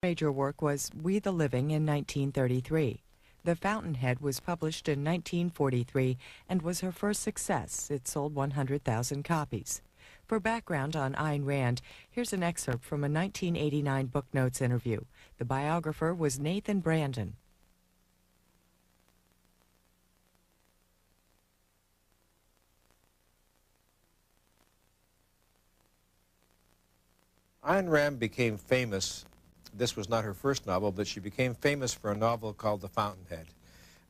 Major work was We the Living in 1933. The Fountainhead was published in 1943 and was her first success. It sold 100,000 copies. For background on Ayn Rand, here's an excerpt from a 1989 Book Notes interview. The biographer was Nathan Brandon. Ayn Rand became famous. This was not her first novel, but she became famous for a novel called The Fountainhead,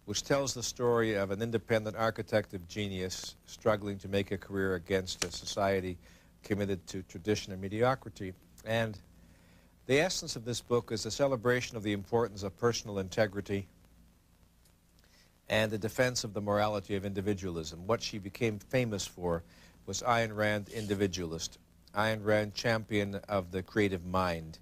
which tells the story of an independent architect of genius struggling to make a career against a society committed to tradition and mediocrity. And the essence of this book is a celebration of the importance of personal integrity and the defense of the morality of individualism. What she became famous for was Ayn Rand individualist, Ayn Rand champion of the creative mind,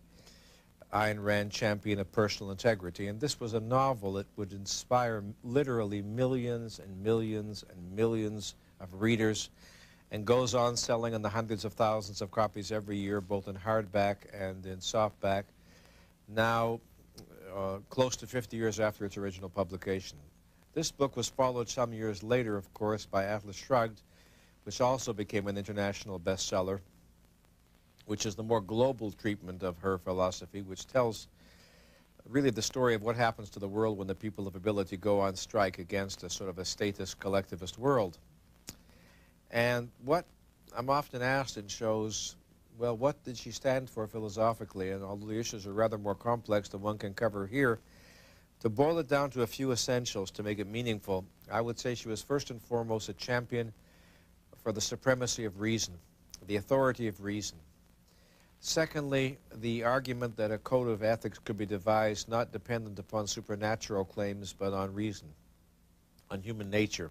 Ayn Rand champion of personal integrity. And this was a novel that would inspire literally millions and millions and millions of readers, and goes on selling in the hundreds of thousands of copies every year, both in hardback and in softback, now close to 50 years after its original publication. This book was followed some years later, of course, by Atlas Shrugged, which also became an international bestseller, which is the more global treatment of her philosophy, which tells really the story of what happens to the world when the people of ability go on strike against a sort of a statist collectivist world. And what I'm often asked in shows, well, what did she stand for philosophically? And although the issues are rather more complex than one can cover here, to boil it down to a few essentials to make it meaningful, I would say she was first and foremost a champion for the supremacy of reason, the authority of reason. Secondly, the argument that a code of ethics could be devised not dependent upon supernatural claims, but on reason, on human nature,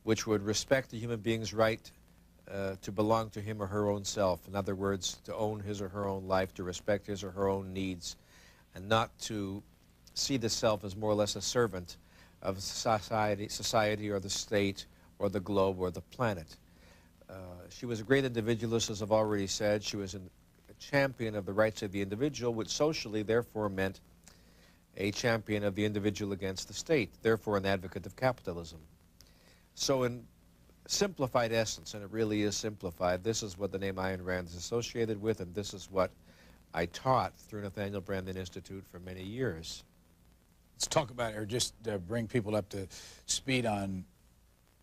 which would respect the human being's right to belong to him or her own self. In other words, to own his or her own life, to respect his or her own needs, and not to see the self as more or less a servant of society or the state or the globe or the planet. She was a great individualist, as I've already said. She was a champion of the rights of the individual, which socially therefore meant a champion of the individual against the state, therefore an advocate of capitalism. So in simplified essence, and it really is simplified, this is what the name Ayn Rand is associated with, and this is what I taught through Nathaniel Branden Institute for many years. Let's talk about her, just bring people up to speed on,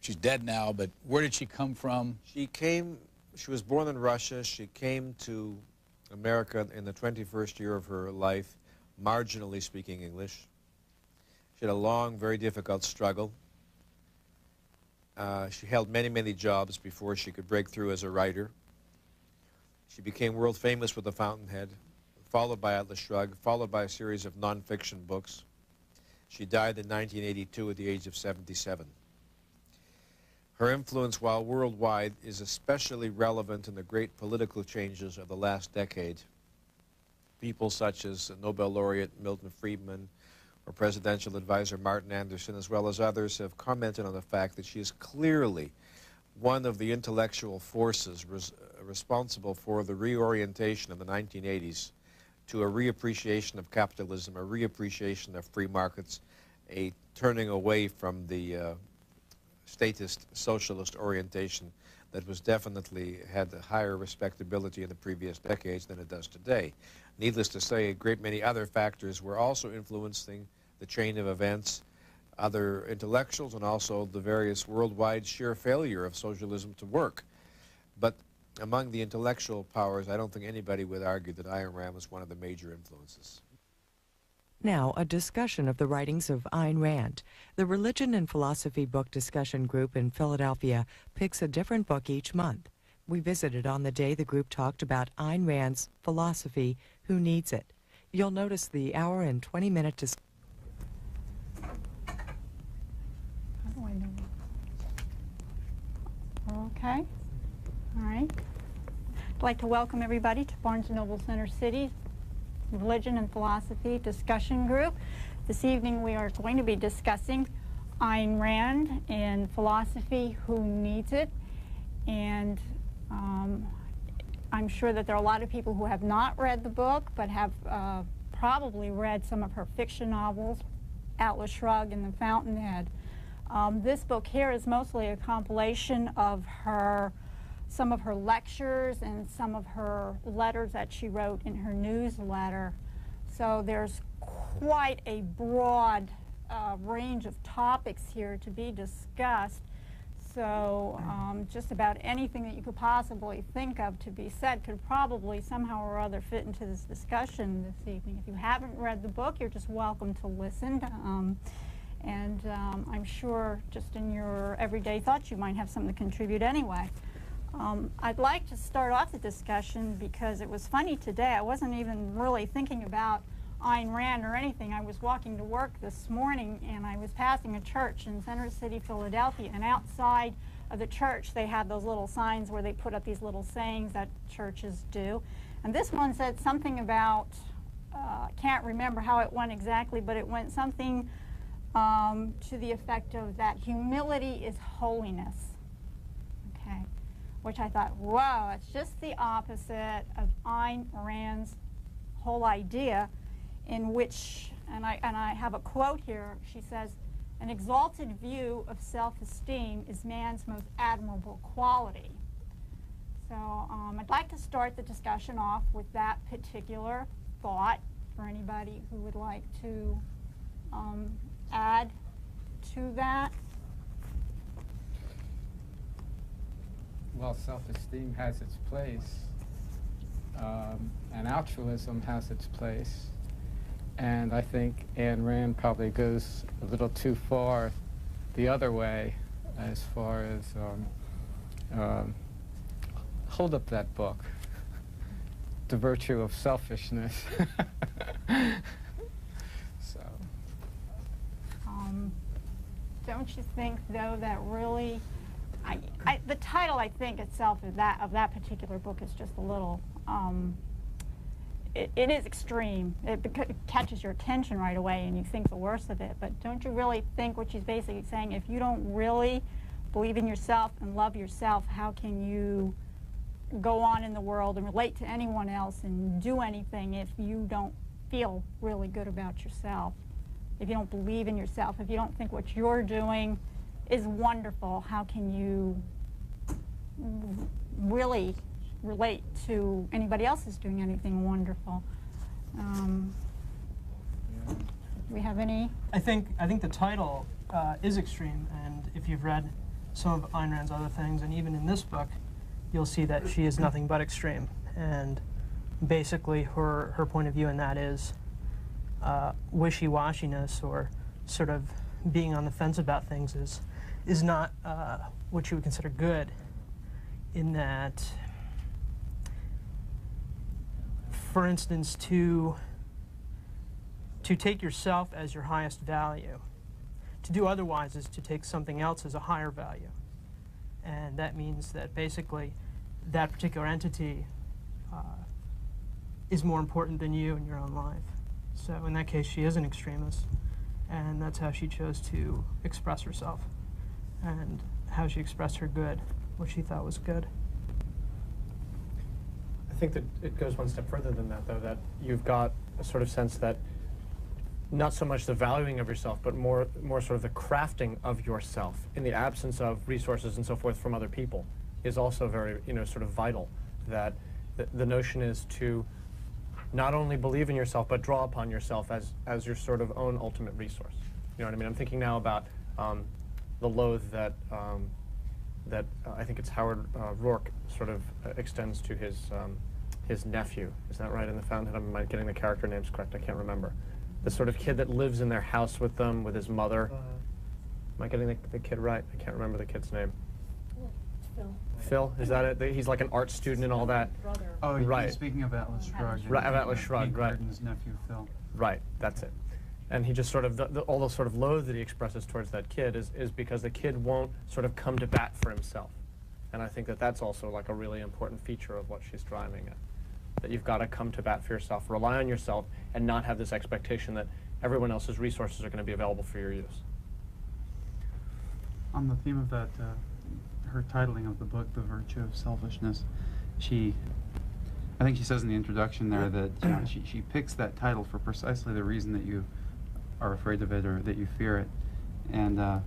she's dead now, but where did she come from? She was born in Russia. She came to America in the 21st year of her life, marginally speaking English. She had a long, very difficult struggle. She held many, many jobs before she could break through as a writer. She became world famous with The Fountainhead, followed by Atlas Shrugged, followed by a series of non-fiction books. She died in 1982 at the age of 77. Her influence, while worldwide, is especially relevant in the great political changes of the last decade. People such as Nobel laureate Milton Friedman or presidential advisor Martin Anderson, as well as others, have commented on the fact that she is clearly one of the intellectual forces responsible for the reorientation in the 1980s to a reappreciation of capitalism, a reappreciation of free markets, a turning away from the statist socialist orientation that was definitely had a higher respectability in the previous decades than it does today. Needless to say, a great many other factors were also influencing the chain of events, other intellectuals, and also the various worldwide sheer failure of socialism to work. But among the intellectual powers, I don't think anybody would argue that Ayn Rand was one of the major influences. Now, a discussion of the writings of Ayn Rand. The Religion and Philosophy Book Discussion Group in Philadelphia picks a different book each month. We visited on the day the group talked about Ayn Rand's philosophy, Who Needs It? You'll notice the hour and 20-minute discussion. How do I know? Okay. All right. I'd like to welcome everybody to Barnes & Noble Center City's Religion and Philosophy Discussion Group. This evening we are going to be discussing Ayn Rand and philosophy, Who Needs It? And I'm sure that there are a lot of people who have not read the book but have probably read some of her fiction novels, Atlas Shrugged and The Fountainhead. This book here is mostly a compilation of some of her lectures and some of her letters that she wrote in her newsletter. So there's quite a broad range of topics here to be discussed. So just about anything that you could possibly think of to be said could probably somehow or other fit into this discussion this evening. If you haven't read the book, you're just welcome to listen. I'm sure just in your everyday thoughts you might have something to contribute anyway. I'd like to start off the discussion because it was funny today. I wasn't even really thinking about Ayn Rand or anything. I was walking to work this morning and I was passing a church in Center City, Philadelphia, and outside of the church they had those little signs where they put up these little sayings that churches do. And this one said something about, I can't remember how it went exactly, but it went something to the effect of that humility is holiness. Okay, which I thought, wow, it's just the opposite of Ayn Rand's whole idea, in which, and I have a quote here, she says, an exalted view of self-esteem is man's most admirable quality. So I'd like to start the discussion off with that particular thought for anybody who would like to add to that. Well, self-esteem has its place, and altruism has its place. And I think Ayn Rand probably goes a little too far the other way as far as, hold up that book, The Virtue of Selfishness. So. Don't you think, though, that really, the title, I think, itself of that particular book is just a little, it is extreme. It catches your attention right away and you think the worst of it. But don't you really think what she's basically saying, if you don't really believe in yourself and love yourself, how can you go on in the world and relate to anyone else and do anything if you don't feel really good about yourself? If you don't believe in yourself, if you don't think what you're doing is wonderful, how can you really relate to anybody else who's doing anything wonderful? Do we have any? I think the title is extreme, and if you've read some of Ayn Rand's other things, and even in this book, you'll see that she is nothing but extreme. And basically her point of view in that is wishy-washiness, or sort of being on the fence about things is not what you would consider good, in that, for instance, to take yourself as your highest value. To do otherwise is to take something else as a higher value. And that means that basically that particular entity is more important than you in your own life. So in that case, she is an extremist, and that's how she chose to express herself, and how she expressed her good, what she thought was good. I think that it goes one step further than that, though, that you've got a sort of sense that not so much the valuing of yourself, but more sort of the crafting of yourself in the absence of resources and so forth from other people is also very, sort of vital. That the notion is to not only believe in yourself, but draw upon yourself as your sort of own ultimate resource. You know what I mean? I'm thinking now about the loathe that I think it's Howard Rourke sort of extends to his nephew. Is that right? In The Fountainhead, am I getting the character names correct? I can't remember. The sort of kid that lives in their house with them, with his mother. Am I getting the kid right? I can't remember the kid's name. Phil. Phil, is that it? He's like an art student and all that. Brother. Oh, right. Speaking of Atlas Shrugged. Right, of Atlas Shrugged, right. Gordon's nephew, Phil. Right, that's it. And he just sort of, all the sort of loathe that he expresses towards that kid is because the kid won't sort of come to bat for himself. And I think that that's also like a really important feature of what she's driving at. That you've got to come to bat for yourself, rely on yourself, and not have this expectation that everyone else's resources are going to be available for your use. On the theme of that, her titling of the book, The Virtue of Selfishness, she I think she says in the introduction there that she picks that title for precisely the reason that you are afraid of it or that you fear it, and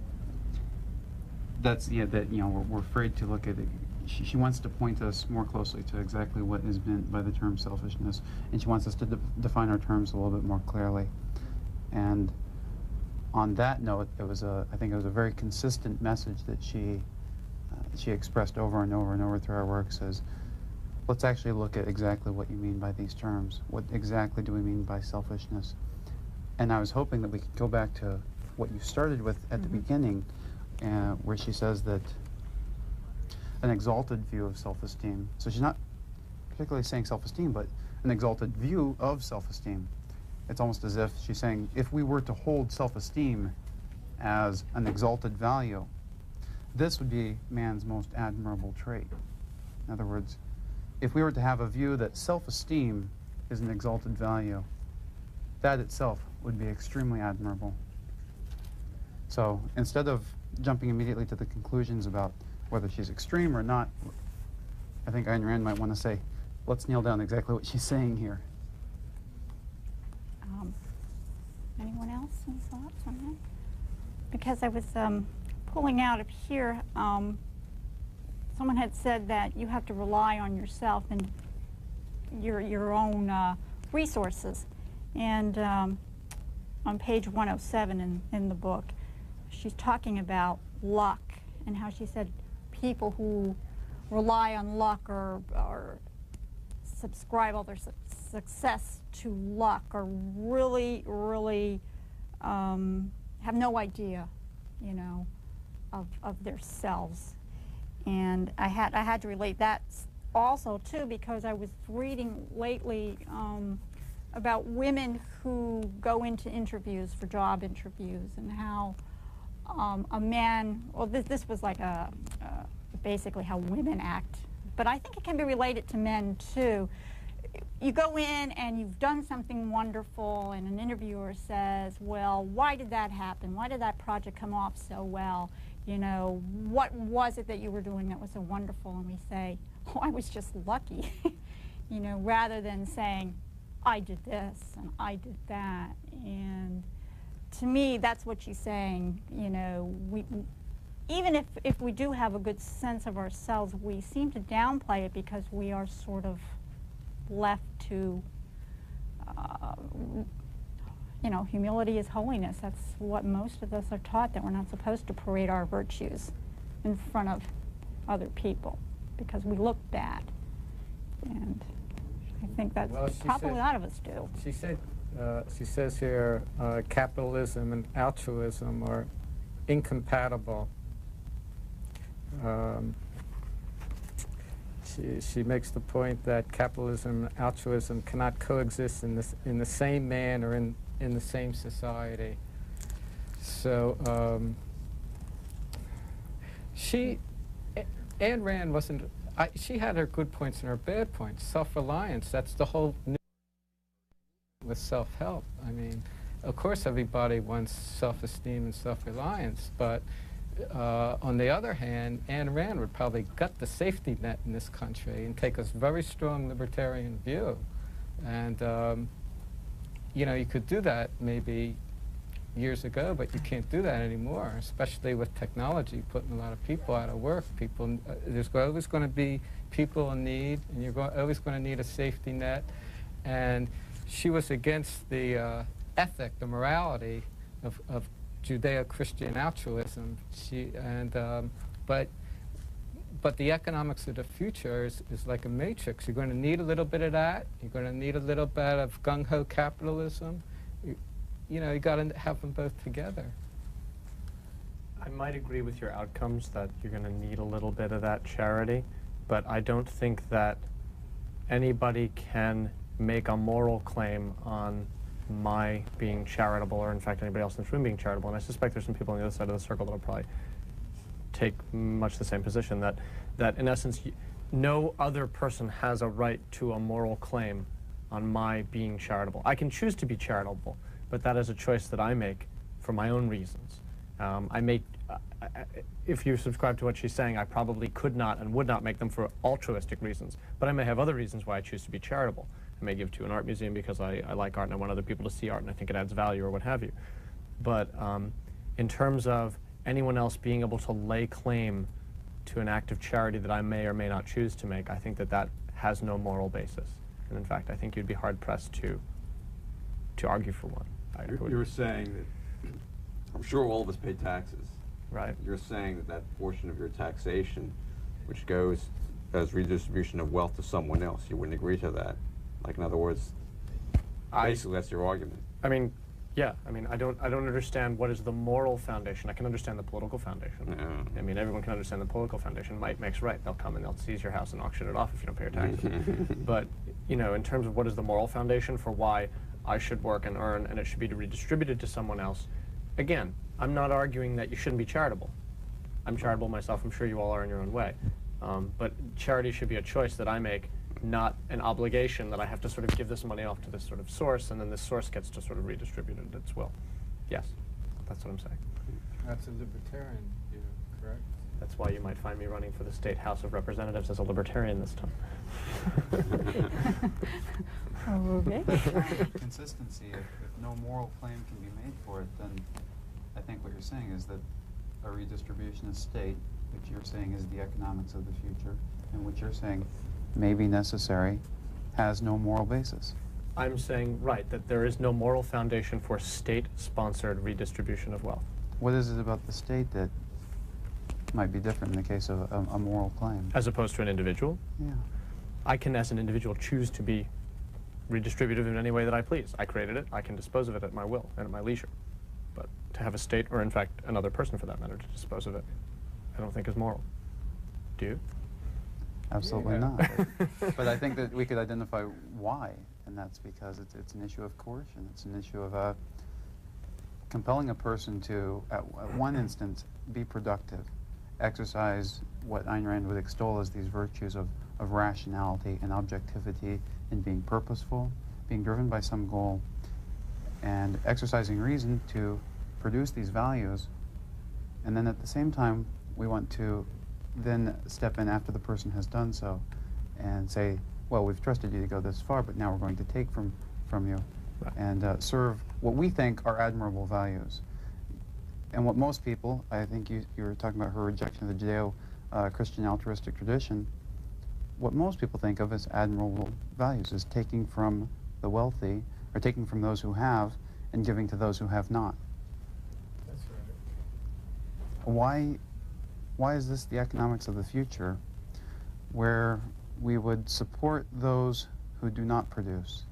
that's that we're afraid to look at it. She wants to point us more closely to exactly what is meant by the term selfishness, and she wants us to define our terms a little bit more clearly. And on that note, I think it was a very consistent message that she expressed over and over and over through our works as, let's actually look at exactly what you mean by these terms. What exactly do we mean by selfishness? And I was hoping that we could go back to what you started with at the beginning, where she says that an exalted view of self-esteem. So she's not particularly saying self-esteem, but an exalted view of self-esteem. It's almost as if she's saying, if we were to hold self-esteem as an exalted value, this would be man's most admirable trait. In other words, if we were to have a view that self-esteem is an exalted value, that itself would be extremely admirable. So instead of jumping immediately to the conclusions about whether she's extreme or not, I think Ayn Rand might want to say, let's nail down exactly what she's saying here. Anyone else, any thoughts on that? Because I was pulling out of here, someone had said that you have to rely on yourself and your own resources. And on page 107 in the book, she's talking about luck and how she said people who rely on luck or subscribe all their success to luck are really, really have no idea, of their selves. And I had to relate that also too, because I was reading lately about women who go into interviews for job interviews and how a man, well, this was like basically how women act, but I think it can be related to men too. You go in and you've done something wonderful and an interviewer says, well, why did that happen? Why did that project come off so well? What was it that you were doing that was so wonderful? And we say, oh, I was just lucky, rather than saying, I did this and I did that. And to me, that's what she's saying. Even if we do have a good sense of ourselves, we seem to downplay it because we are sort of left to, humility is holiness. That's what most of us are taught, that we're not supposed to parade our virtues in front of other people because we look bad. And I think that's probably a lot of us do. She says here, capitalism and altruism are incompatible. She makes the point that capitalism and altruism cannot coexist in the same man or in the same society. So Ayn Rand wasn't. She had her good points and her bad points. Self-reliance. That's the whole new with self-help. I mean, of course, everybody wants self-esteem and self-reliance, but on the other hand, Ayn Rand would probably gut the safety net in this country and take a very strong libertarian view. And, you could do that maybe years ago, but you can't do that anymore, especially with technology putting a lot of people out of work. There's always going to be people in need, and you're always going to need a safety net. And she was against the ethic, the morality of Judeo-Christian altruism. But the economics of the future is like a matrix. You're going to need a little bit of that. You're going to need a little bit of gung-ho capitalism. You got to have them both together. I might agree with your outcomes that you're going to need a little bit of that charity, but I don't think that anybody can make a moral claim on my being charitable, or in fact anybody else in this room being charitable. And I suspect there's some people on the other side of the circle that will probably take much the same position, that in essence no other person has a right to a moral claim on my being charitable. I can choose to be charitable, but that is a choice that I make for my own reasons. if you subscribe to what she's saying, I probably could not and would not make them for altruistic reasons. But I may have other reasons why I choose to be charitable. I may give to an art museum because I like art and I want other people to see art and I think it adds value or what have you. But in terms of anyone else being able to lay claim to an act of charity that I may or may not choose to make, I think that that has no moral basis. And in fact, I think you'd be hard-pressed to argue for one. You're saying that, I'm sure all of us pay taxes. Right. You're saying that that portion of your taxation, which goes as redistribution of wealth to someone else, you wouldn't agree to that. Like, in other words, basically that's your argument. I mean, yeah. I mean, I don't understand what is the moral foundation. I can understand the political foundation. Yeah. I mean, everyone can understand the political foundation. Might makes right. They'll come and they'll seize your house and auction it off if you don't pay your taxes. But, you know, in terms of what is the moral foundation for why I should work and earn and it should be redistributed to someone else, again, I'm not arguing that you shouldn't be charitable. I'm charitable myself. I'm sure you all are in your own way. But charity should be a choice that I make, not an obligation that I have to sort of give this money off to this sort of source, and then this source gets to sort of redistribute it at its will. Yes, that's what I'm saying. That's a libertarian view, correct? That's why you might find me running for the State House of Representatives as a libertarian this time. Okay. Consistency, if no moral claim can be made for it, then I think what you're saying is that a redistributionist state, which you're saying is the economics of the future, and which you're saying may be necessary, has no moral basis. I'm saying, right, that there is no moral foundation for state-sponsored redistribution of wealth. What is it about the state that might be different in the case of a moral claim? As opposed to an individual? Yeah. I can, as an individual, choose to be redistributive in any way that I please. I created it. I can dispose of it at my will and at my leisure. But to have a state, or in fact another person for that matter, to dispose of it, I don't think is moral. Do you? Absolutely not. But I think that we could identify why, and that's because it's an issue of coercion. It's an issue of compelling a person to, at one instance, be productive, exercise what Ayn Rand would extol as these virtues of rationality and objectivity, and being purposeful, being driven by some goal, and exercising reason to produce these values. And then at the same time, we want to then step in after the person has done so and say, well, we've trusted you to go this far, but now we're going to take from you and serve what we think are admirable values. And what most people, I think you were talking about her rejection of the Judeo-Christian altruistic tradition, what most people think of as admirable values is taking from the wealthy, or taking from those who have, and giving to those who have not. That's right. Why is this the economics of the future, where we would support those who do not produce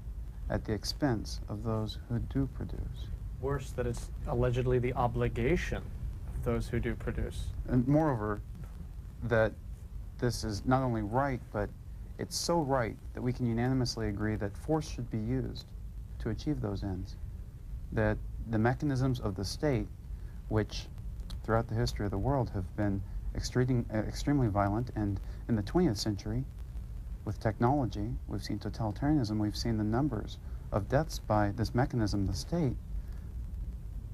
at the expense of those who do produce? Worse, that it's allegedly the obligation of those who do produce. And moreover, that this is not only right, but it's so right that we can unanimously agree that force should be used to achieve those ends. That the mechanisms of the state, which throughout the history of the world have been extremely violent, and in the 20th century, with technology, we've seen totalitarianism, we've seen the numbers of deaths by this mechanism, the state,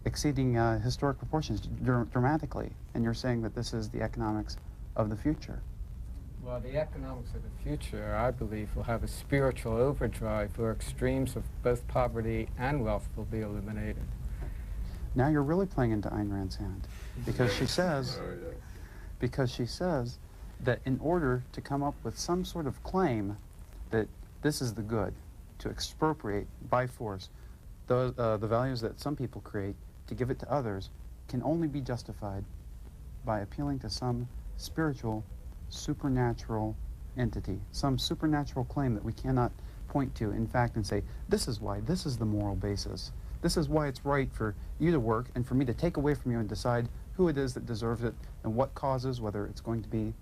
exceeding historic proportions dramatically. And you're saying that this is the economics of the future. Well, the economics of the future, I believe, will have a spiritual overdrive where extremes of both poverty and wealth will be eliminated. Now you're really playing into Ayn Rand's hand, because she says, that in order to come up with some sort of claim that this is the good, to expropriate by force the values that some people create, to give it to others, can only be justified by appealing to some spiritual, supernatural entity, some supernatural claim that we cannot point to, in fact, and say, this is why, this is the moral basis. This is why it's right for you to work and for me to take away from you and decide who it is that deserves it and what causes, whether it's going to be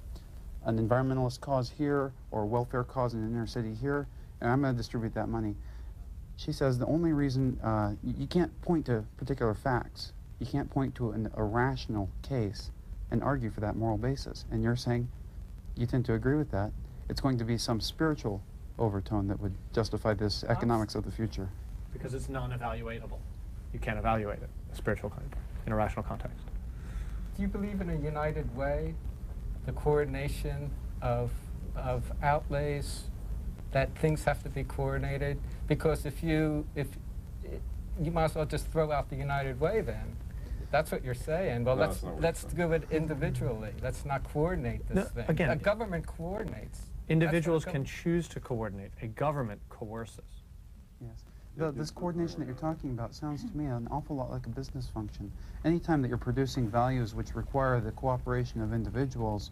an environmentalist cause here or a welfare cause in an inner city here, and I'm going to distribute that money. She says the only reason, you can't point to particular facts. You can't point to a rational case and argue for that moral basis. And you're saying, you tend to agree with that, it's going to be some spiritual overtone that would justify this economics of the future. Because it's non-evaluatable. You can't evaluate it, a spiritual claim, in a rational context. you believe in a united way, the coordination of outlays, that things have to be coordinated? Because if you might as well just throw out the united way then. That's what you're saying. Well, No, let's do it individually. Let's not coordinate this thing. Again, a government coordinates. individuals can choose to coordinate. A government coerces. Yes. This coordination that you're talking about sounds to me an awful lot like a business function. Anytime that you're producing values which require the cooperation of individuals,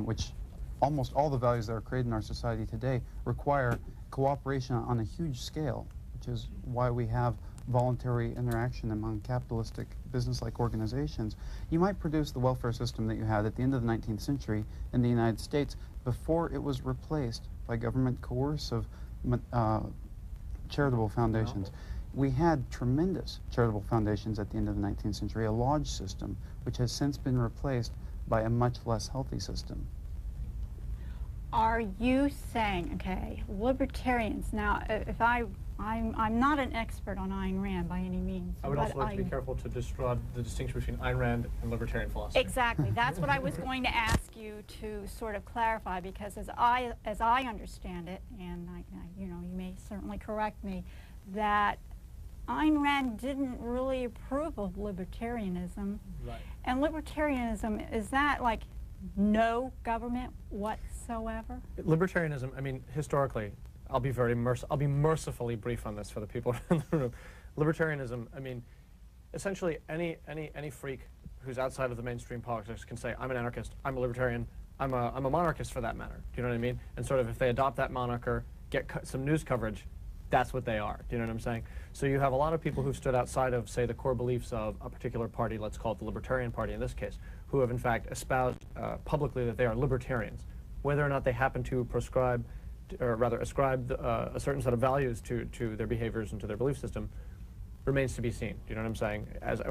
which almost all the values that are created in our society today require cooperation on a huge scale, which is why we have voluntary interaction among capitalistic business-like organizations. You might produce the welfare system that you had at the end of the 19th century in the United States before it was replaced by government coercive charitable foundations. We had tremendous charitable foundations at the end of the 19th century, a lodge system, which has since been replaced by a much less healthy system. Are you saying, okay, libertarians, now if I'm not an expert on Ayn Rand by any means. I would also like to be careful to draw the distinction between Ayn Rand and libertarian philosophy. Exactly. That's what I was going to ask you to sort of clarify, because as I understand it, and you know, you may certainly correct me, that Ayn Rand didn't really approve of libertarianism. Right. And libertarianism, is that like no government whatsoever? Libertarianism, I mean, historically, I'll be mercifully brief on this for the people in the room. Libertarianism, I mean, essentially any freak who's outside of the mainstream politics can say, I'm an anarchist, I'm a libertarian, I'm a monarchist for that matter. Do you know what I mean? And sort of if they adopt that moniker, get some news coverage, that's what they are. Do you know what I'm saying? So you have a lot of people who've stood outside of, say, the core beliefs of a particular party, let's call it the Libertarian Party in this case, who have in fact espoused publicly that they are libertarians. Whether or not they happen to prescribe, or rather ascribe a certain set of values to their behaviors and to their belief system remains to be seen. Do you know what I'm saying?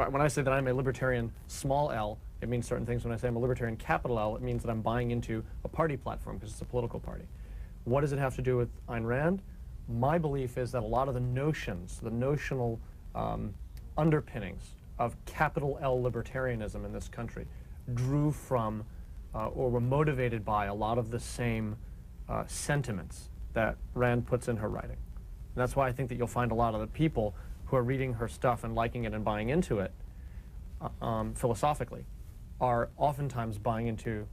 When I say that I'm a libertarian small l, it means certain things. When I say I'm a libertarian capital L, it means that I'm buying into a party platform because it's a political party. What does it have to do with Ayn Rand? My belief is that a lot of the notions, the notional underpinnings of capital L libertarianism in this country drew from or were motivated by a lot of the same sentiments that Rand puts in her writing. And that's why I think that you'll find a lot of the people who are reading her stuff and liking it and buying into it philosophically are oftentimes buying into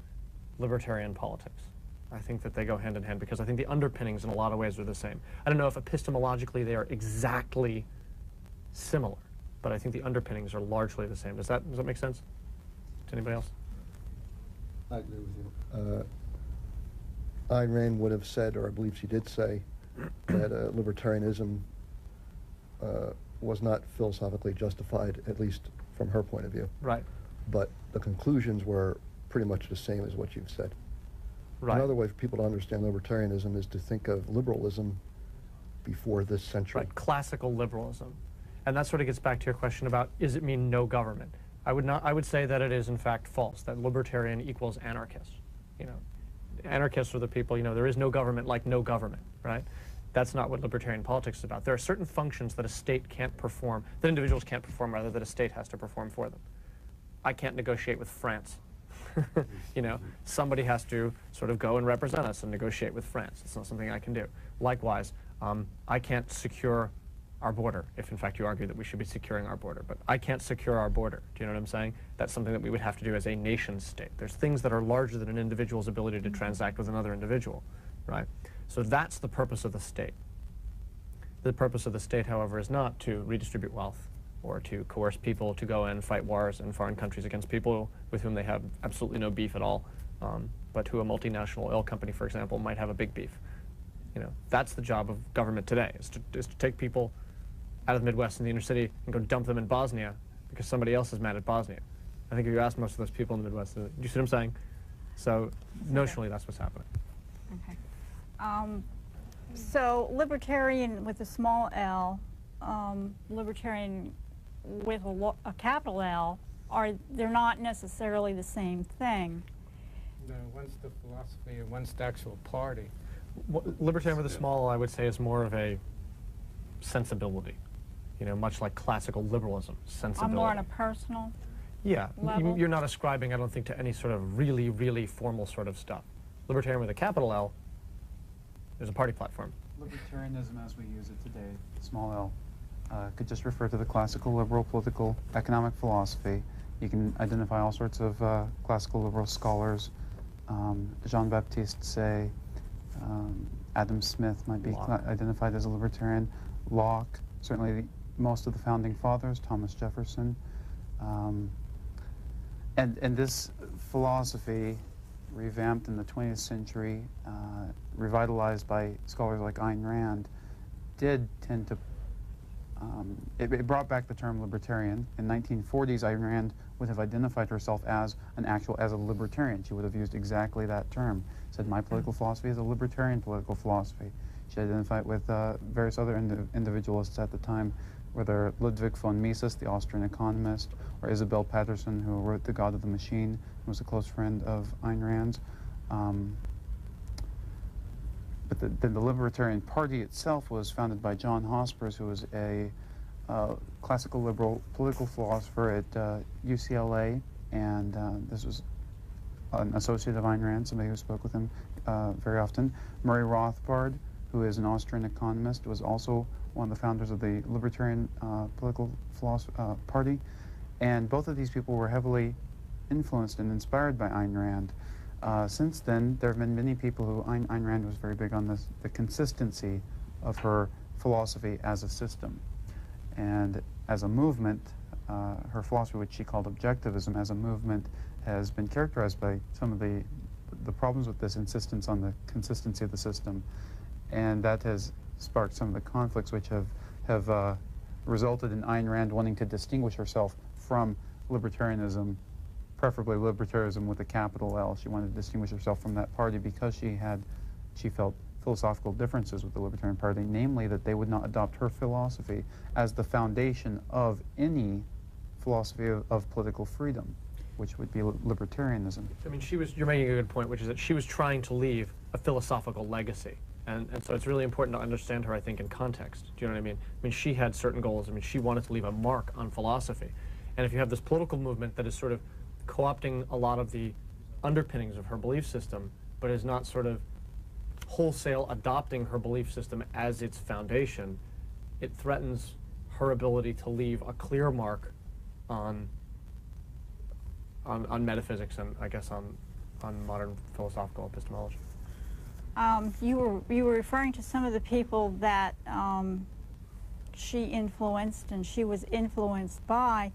libertarian politics. I think that they go hand in hand because I think the underpinnings in a lot of ways are the same. I don't know if epistemologically they are exactly similar, but I think the underpinnings are largely the same. Does that make sense to anybody else? I agree with you. Ayn Rand would have said, or I believe she did say, that libertarianism was not philosophically justified, at least from her point of view. Right. But the conclusions were pretty much the same as what you've said. Right. Another way for people to understand libertarianism is to think of liberalism before this century. Right, classical liberalism. And that sort of gets back to your question about, does it mean no government? I would say that it is in fact false, that libertarian equals anarchist. You know, anarchists are the people, you know, there is no government like no government, right? That's not what libertarian politics is about. There are certain functions that a state can't perform, that individuals can't perform, rather, that a state has to perform for them. I can't negotiate with France. You know, somebody has to sort of go and represent us and negotiate with France. It's not something I can do. Likewise, I can't secure our border, if in fact you argue that we should be securing our border, but I can't secure our border. Do you know what I'm saying? That's something that we would have to do as a nation state. There's things that are larger than an individual's ability to transact with another individual, right? So that's the purpose of the state. The purpose of the state, however, is not to redistribute wealth or to coerce people to go and fight wars in foreign countries against people with whom they have absolutely no beef at all, but who a multinational oil company, for example, might have a big beef. You know, that's the job of government today, is to take people out of the Midwest and the inner city and go dump them in Bosnia because somebody else is mad at Bosnia. I think if you ask most of those people in the Midwest, do you see what I'm saying? So notionally, that's what's happening. Okay. So libertarian with a small l, libertarian with a capital L, they're not necessarily the same thing. No, one's the philosophy and one's the actual party. Libertarian with a small, I would say, is more of a sensibility. You know, much like classical liberalism, sensibility. More on a personal? Yeah, level? you're not ascribing, I don't think, to any sort of really, really formal sort of stuff. Libertarian with a capital L, there's a party platform. Libertarianism as we use it today, small l, could just refer to the classical liberal political economic philosophy. You can identify all sorts of classical liberal scholars. Jean-Baptiste Say, Adam Smith might be identified as a libertarian. Locke, certainly most of the founding fathers, Thomas Jefferson. And this philosophy, revamped in the 20th century, revitalized by scholars like Ayn Rand, did tend to, it brought back the term libertarian. In 1940s, Ayn Rand would have identified herself as a libertarian. She would have used exactly that term. Said, my political philosophy is a libertarian political philosophy. She identified with various other individualists at the time, whether Ludwig von Mises, the Austrian economist, or Isabel Patterson, who wrote The God of the Machine, and was a close friend of Ayn Rand's. But the Libertarian Party itself was founded by John Hospers, who was a classical liberal political philosopher at UCLA, and this was an associate of Ayn Rand, somebody who spoke with him very often. Murray Rothbard, who is an Austrian economist, was also one of the founders of the Libertarian political party. And both of these people were heavily influenced and inspired by Ayn Rand. Since then, there have been many people who, Ayn Rand was very big on the consistency of her philosophy as a system. And as a movement, her philosophy, which she called Objectivism, as a movement, has been characterized by some of the problems with this insistence on the consistency of the system. And that has sparked some of the conflicts which have resulted in Ayn Rand wanting to distinguish herself from libertarianism, preferably libertarianism with a capital L. She wanted to distinguish herself from that party because she felt philosophical differences with the Libertarian Party, namely that they would not adopt her philosophy as the foundation of any philosophy of political freedom, which would be libertarianism. I mean, you're making a good point, which is that she was trying to leave a philosophical legacy. And so it's really important to understand her, I think, in context. Do you know what I mean? I mean, she had certain goals. I mean, she wanted to leave a mark on philosophy. And if you have this political movement that is sort of co-opting a lot of the underpinnings of her belief system, but is not sort of wholesale adopting her belief system as its foundation, it threatens her ability to leave a clear mark on metaphysics and, I guess, on modern philosophical epistemology. You were referring to some of the people that she influenced and she was influenced by.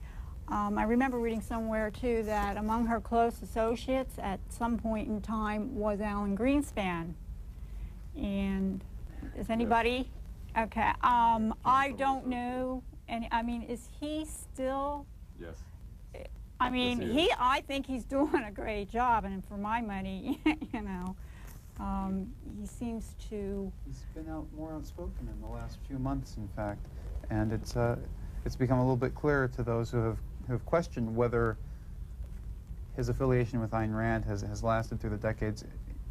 I remember reading somewhere, too, that among her close associates at some point in time was Alan Greenspan. And is anybody? Okay. I don't know. And I mean, is he still? Yes. I mean, I think he's doing a great job, and for my money, you know, he seems to. He's been more outspoken in the last few months, in fact, and it's become a little bit clearer to those who have questioned whether his affiliation with Ayn Rand has lasted through the decades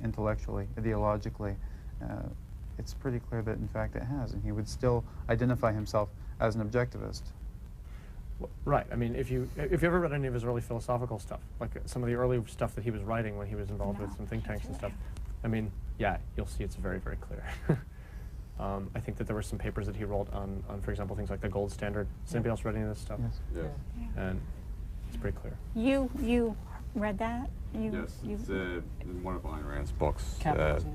intellectually, ideologically. It's pretty clear that, in fact, it has, and he would still identify himself as an objectivist. Right. I mean, if you ever read any of his early philosophical stuff, like some of the early stuff that he was writing when he was involved with some think tanks and stuff, I mean, yeah, you'll see it's very, very clear. I think that there were some papers that he wrote on, for example, things like the gold standard. Has anybody else read any of this stuff? Yes. Yes. And it's pretty clear. You read that? Yes, it's in one of Ayn Rand's books. Capitalism.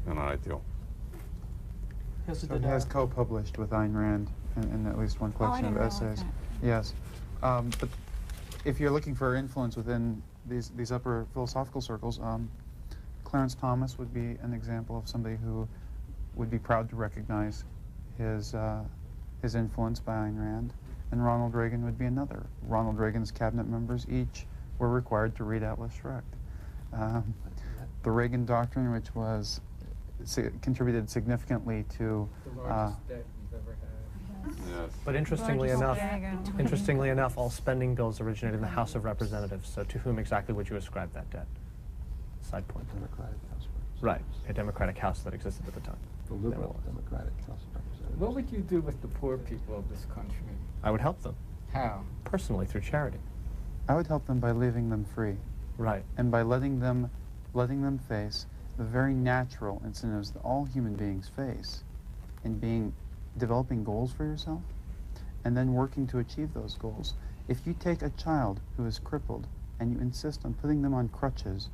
An Ideal. It has co-published with Ayn Rand in at least one collection of essays. Yes. But if you're looking for influence within these upper philosophical circles, Clarence Thomas would be an example of somebody who would be proud to recognize his influence by Ayn Rand, and Ronald Reagan would be another. Ronald Reagan's cabinet members each were required to read Atlas Shrugged. The Reagan Doctrine, which was contributed significantly to the largest debt you've ever had. Yes. But interestingly enough, all spending bills originated in the House of Representatives. So to whom exactly would you ascribe that debt? Side point. Democratic House of Representatives. Right, a Democratic House that existed at the time. The liberal Democratic House of Representatives. What would you do with the poor people of this country? I would help them. How? Personally, through charity. I would help them by leaving them free. Right. And by letting them face the very natural incentives that all human beings face in developing goals for yourself and then working to achieve those goals. If you take a child who is crippled and you insist on putting them on crutches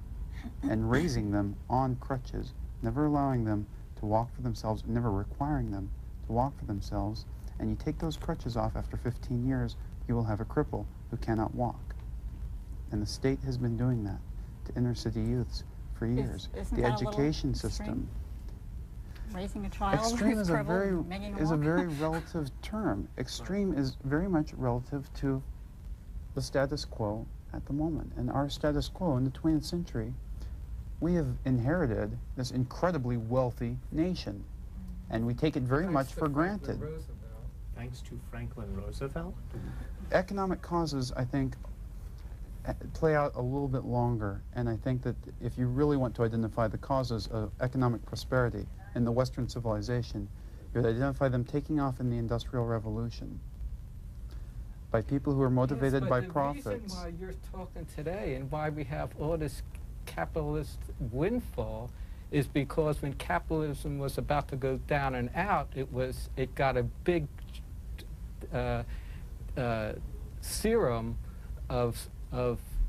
and raising them on crutches, never allowing them to walk for themselves, never requiring them to walk for themselves, and you take those crutches off after 15 years, you will have a cripple who cannot walk. And the state has been doing that to inner city youths for years. Isn't the that education a little system. Raising a child Extreme who's is a crippled very and making him is a walk? very relative term. Extreme is very much relative to the status quo at the moment. And our status quo in the 20th century, we have inherited this incredibly wealthy nation, and we take it very much for granted. Thanks to Franklin Roosevelt? Economic causes, I think, play out a little bit longer, and I think that if you really want to identify the causes of economic prosperity in the Western civilization, you would identify them taking off in the Industrial Revolution by people who are motivated by profits. The reason why you're talking today and why we have all this capitalist windfall is because when capitalism was about to go down and out, it got a big serum of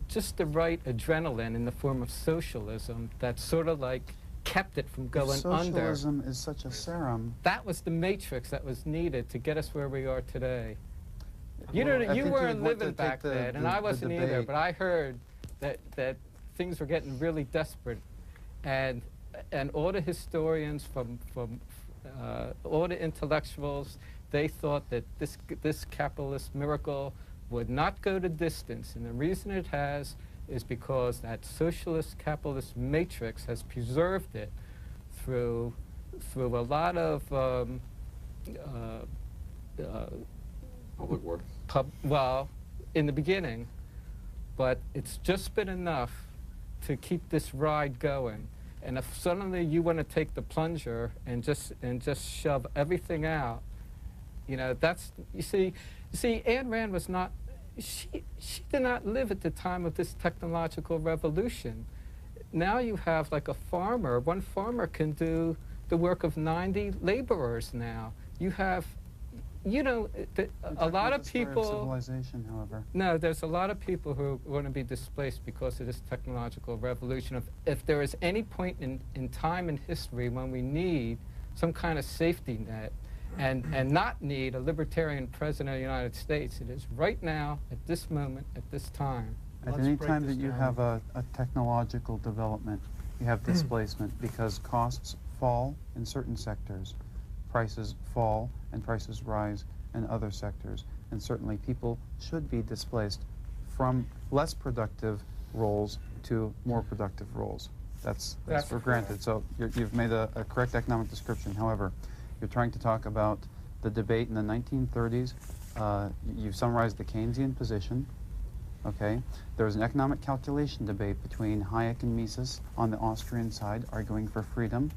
just the right adrenaline in the form of socialism that sort of like kept it from going under. Socialism is such a serum. That was the matrix that was needed to get us where we are today. Well, You weren't living back then, and I wasn't either, but I heard that things were getting really desperate, and all the historians from all the intellectuals, they thought that this capitalist miracle would not go to distance, and the reason it has is because that socialist capitalist matrix has preserved it through a lot of Public works. well, in the beginning, but it's just been enough to keep this ride going. And if suddenly you want to take the plunger and just shove everything out, that's you see, Ayn Rand was not. She did not live at the time of this technological revolution. Now you have like a farmer. One farmer can do the work of 90 laborers now. You have, a lot of people. Civilization, however. No, there's a lot of people who are going to be displaced because of this technological revolution. If there is any point in time in history when we need some kind of safety net and not need a libertarian president of the United States, it is right now, at this moment, at this time. At any time that you have a technological development, you have displacement because costs fall in certain sectors, prices fall and prices rise in other sectors, and certainly people should be displaced from less productive roles to more productive roles. That's for granted. So you've made a correct economic description. However, you're trying to talk about the debate in the 1930s. You've summarized the Keynesian position. Okay, there was an economic calculation debate between Hayek and Mises on the Austrian side, arguing for freedom,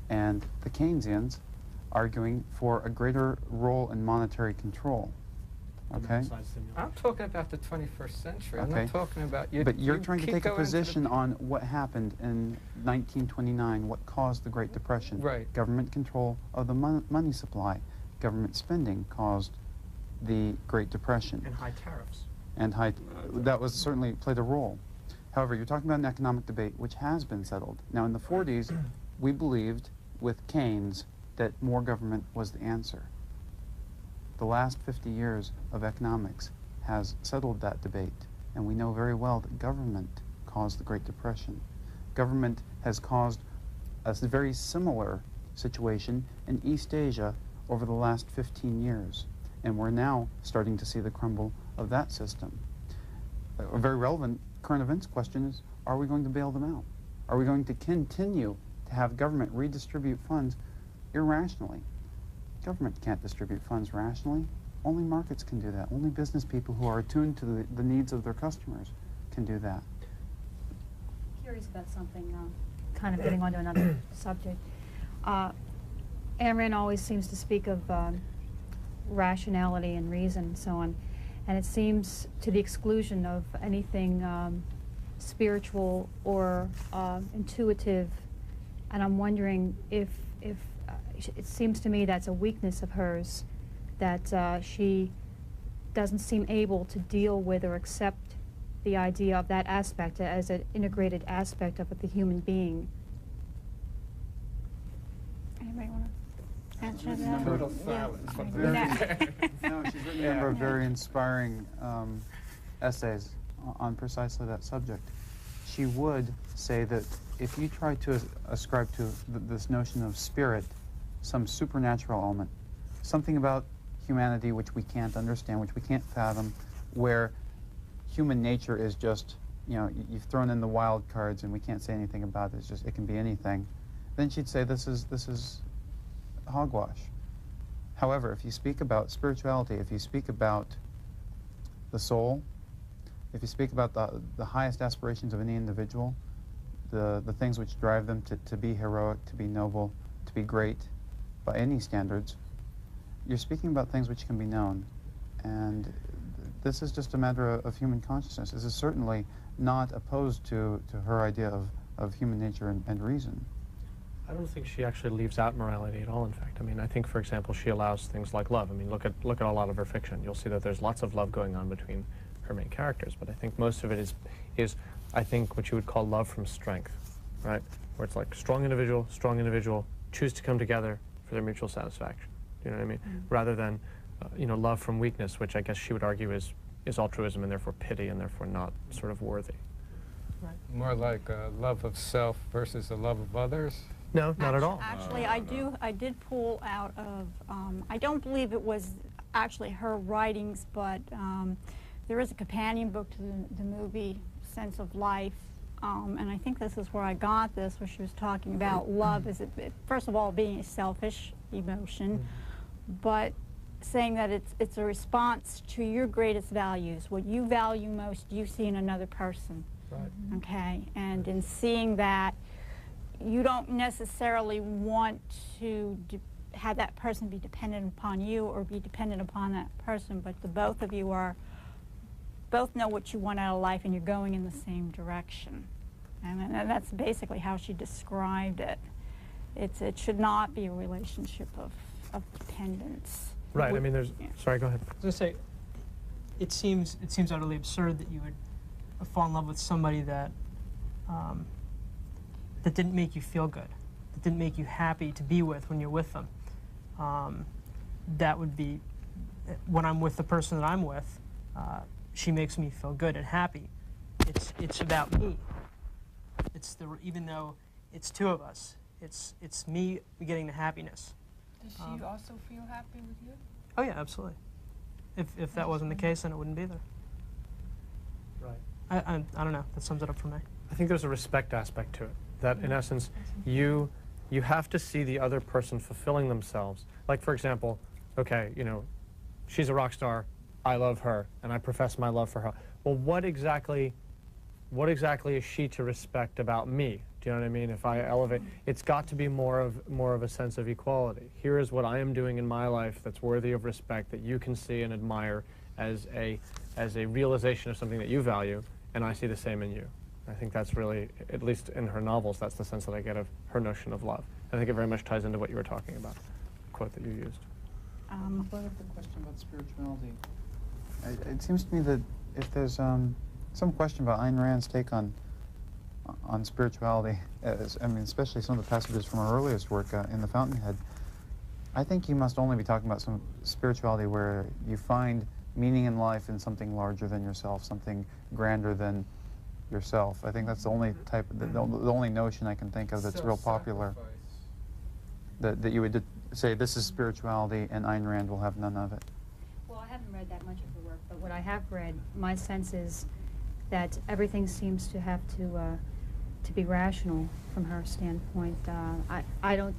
and the Keynesians arguing for a greater role in monetary control. Okay? I'm talking about the 21st century. Okay. I'm not talking about you. But you're trying to take a position on what happened in 1929, what caused the Great Depression. Right. Government control of the money supply. Government spending caused the Great Depression. And high tariffs. And that was certainly played a role. However, you're talking about an economic debate which has been settled. Now, in the 40s, we believed with Keynes that more government was the answer. The last 50 years of economics has settled that debate, and we know very well that government caused the Great Depression. Government has caused a very similar situation in East Asia over the last 15 years, and we're now starting to see the crumble of that system. A very relevant current events question is, are we going to bail them out? Are we going to continue to have government redistribute funds irrationally? Government can't distribute funds rationally. Only markets can do that. Only business people who are attuned to the needs of their customers can do that. Curious about something, kind of getting onto another subject. Ayn Rand always seems to speak of rationality and reason and so on. and it seems to the exclusion of anything spiritual or intuitive. And I'm wondering if it seems to me that's a weakness of hers, that she doesn't seem able to deal with or accept the idea of that aspect as an integrated aspect of the human being. Anybody want to answer that? Total silence. No, she's written a number of very inspiring essays on precisely that subject. She would say that if you try to ascribe to this notion of spirit some supernatural element, something about humanity which we can't understand, which we can't fathom, where human nature is just, you know, you've thrown in the wild cards and we can't say anything about it, it's just, it can be anything, then she'd say this is hogwash. However, if you speak about spirituality, if you speak about the soul, if you speak about the highest aspirations of any individual, the things which drive them to be heroic, to be noble, to be great by any standards, you're speaking about things which can be known. And this is just a matter of human consciousness. This is certainly not opposed to her idea of human nature and reason. I don't think she actually leaves out morality at all, in fact. I mean, I think, for example, she allows things like love. I mean, look at a lot of her fiction. You'll see that there's lots of love going on between her main characters, but I think most of it is I think, what you would call love from strength, right? Where it's like strong individual, choose to come together for their mutual satisfaction. You know what I mean? Mm-hmm. Rather than, you know, love from weakness, which I guess she would argue is altruism and therefore pity and therefore not sort of worthy. Right. More like a love of self versus a love of others? No, not at all. Actually, I did pull out of, I don't believe it was actually her writings, but there is a companion book to the movie, Sense of Life, and I think this is where I got this, where she was talking about love as, first of all, being a selfish emotion, but saying that it's a response to your greatest values. What you value most, you see in another person. Right. Okay, and in seeing that, you don't necessarily want to have that person be dependent upon you or be dependent upon that person, but the both of you both know what you want out of life and you're going in the same direction. And that's basically how she described it. It should not be a relationship of dependence. Right, I mean, there's, sorry, go ahead. I was going to say, it seems utterly absurd that you would fall in love with somebody that that didn't make you feel good, that didn't make you happy to be with when you're with them. That would be, when I'm with the person that I'm with, she makes me feel good and happy. It's about me. Even though it's two of us, it's me getting the happiness. Does she also feel happy with you? Oh yeah, absolutely. If that wasn't the case, then it wouldn't be there. Right. I don't know. That sums it up for me. I think there's a respect aspect to it. That, in essence, you have to see the other person fulfilling themselves. Like, for example, okay, you know, she's a rock star, I love her, and I profess my love for her. Well, what exactly is she to respect about me? Do you know what I mean? If I elevate, it's got to be more of a sense of equality. Here is what I am doing in my life that's worthy of respect, that you can see and admire as a realization of something that you value, and I see the same in you. I think that's really, at least in her novels, that's the sense that I get of her notion of love. I think it very much ties into what you were talking about, the quote that you used. What of the question about spirituality? It seems to me that if there's some question about Ayn Rand's take on spirituality, I mean, especially some of the passages from her earliest work in The Fountainhead, I think you must only be talking about some spirituality where you find meaning in life in something larger than yourself, something grander than yourself. I think that's the only type, the only notion I can think of that's real popular. That you would say this is spirituality and Ayn Rand will have none of it. Well, I haven't read that much of her work, but what I have read, my sense is that everything seems to have to be rational from her standpoint. I don't.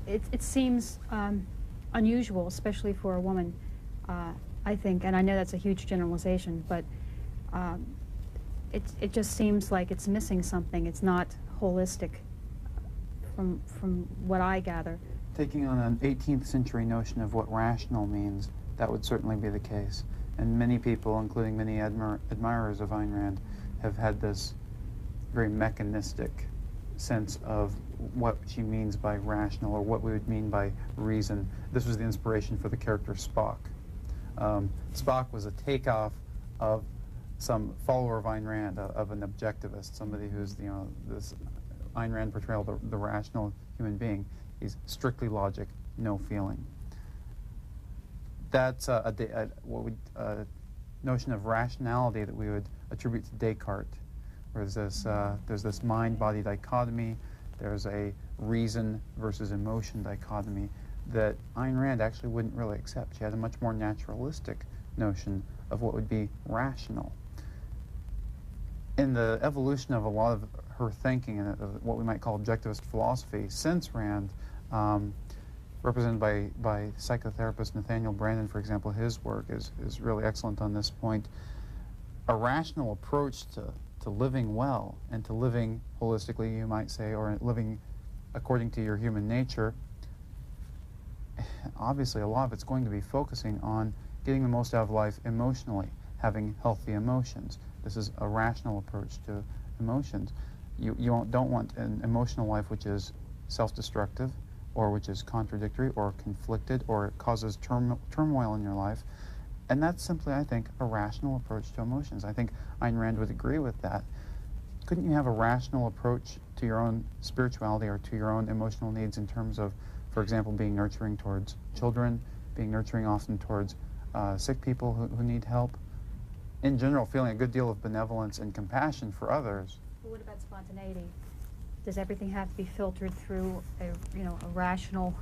It seems unusual, especially for a woman. I think, and I know that's a huge generalization, but it just seems like it's missing something. It's not holistic from what I gather. Taking on an 18th century notion of what rational means, that would certainly be the case. And many people, including many admirers of Ayn Rand, have had this very mechanistic sense of what she means by rational, or what we would mean by reason. This was the inspiration for the character Spock. Spock was a takeoff of some follower of Ayn Rand, of an objectivist, somebody who's, you know, this Ayn Rand portrayal, the rational human being. He's strictly logic, no feeling. That's a notion of rationality that we would attribute to Descartes. There's this mind-body dichotomy, there's a reason versus emotion dichotomy that Ayn Rand actually wouldn't really accept. She had a much more naturalistic notion of what would be rational. In the evolution of a lot of her thinking and what we might call objectivist philosophy since Rand, represented by psychotherapist Nathaniel Branden, for example, his work is really excellent on this point. A rational approach to living well and to living holistically, you might say, or living according to your human nature, obviously a lot of it's going to be focusing on getting the most out of life emotionally, having healthy emotions. This is a rational approach to emotions. You don't want an emotional life which is self-destructive, or which is contradictory, or conflicted, or it causes turmoil in your life. And that's simply, I think, a rational approach to emotions. I think Ayn Rand would agree with that. Couldn't you have a rational approach to your own spirituality or to your own emotional needs in terms of, for example, being nurturing towards children, being nurturing often towards sick people who need help? In general, feeling a good deal of benevolence and compassion for others. But what about spontaneity? Does everything have to be filtered through a rational?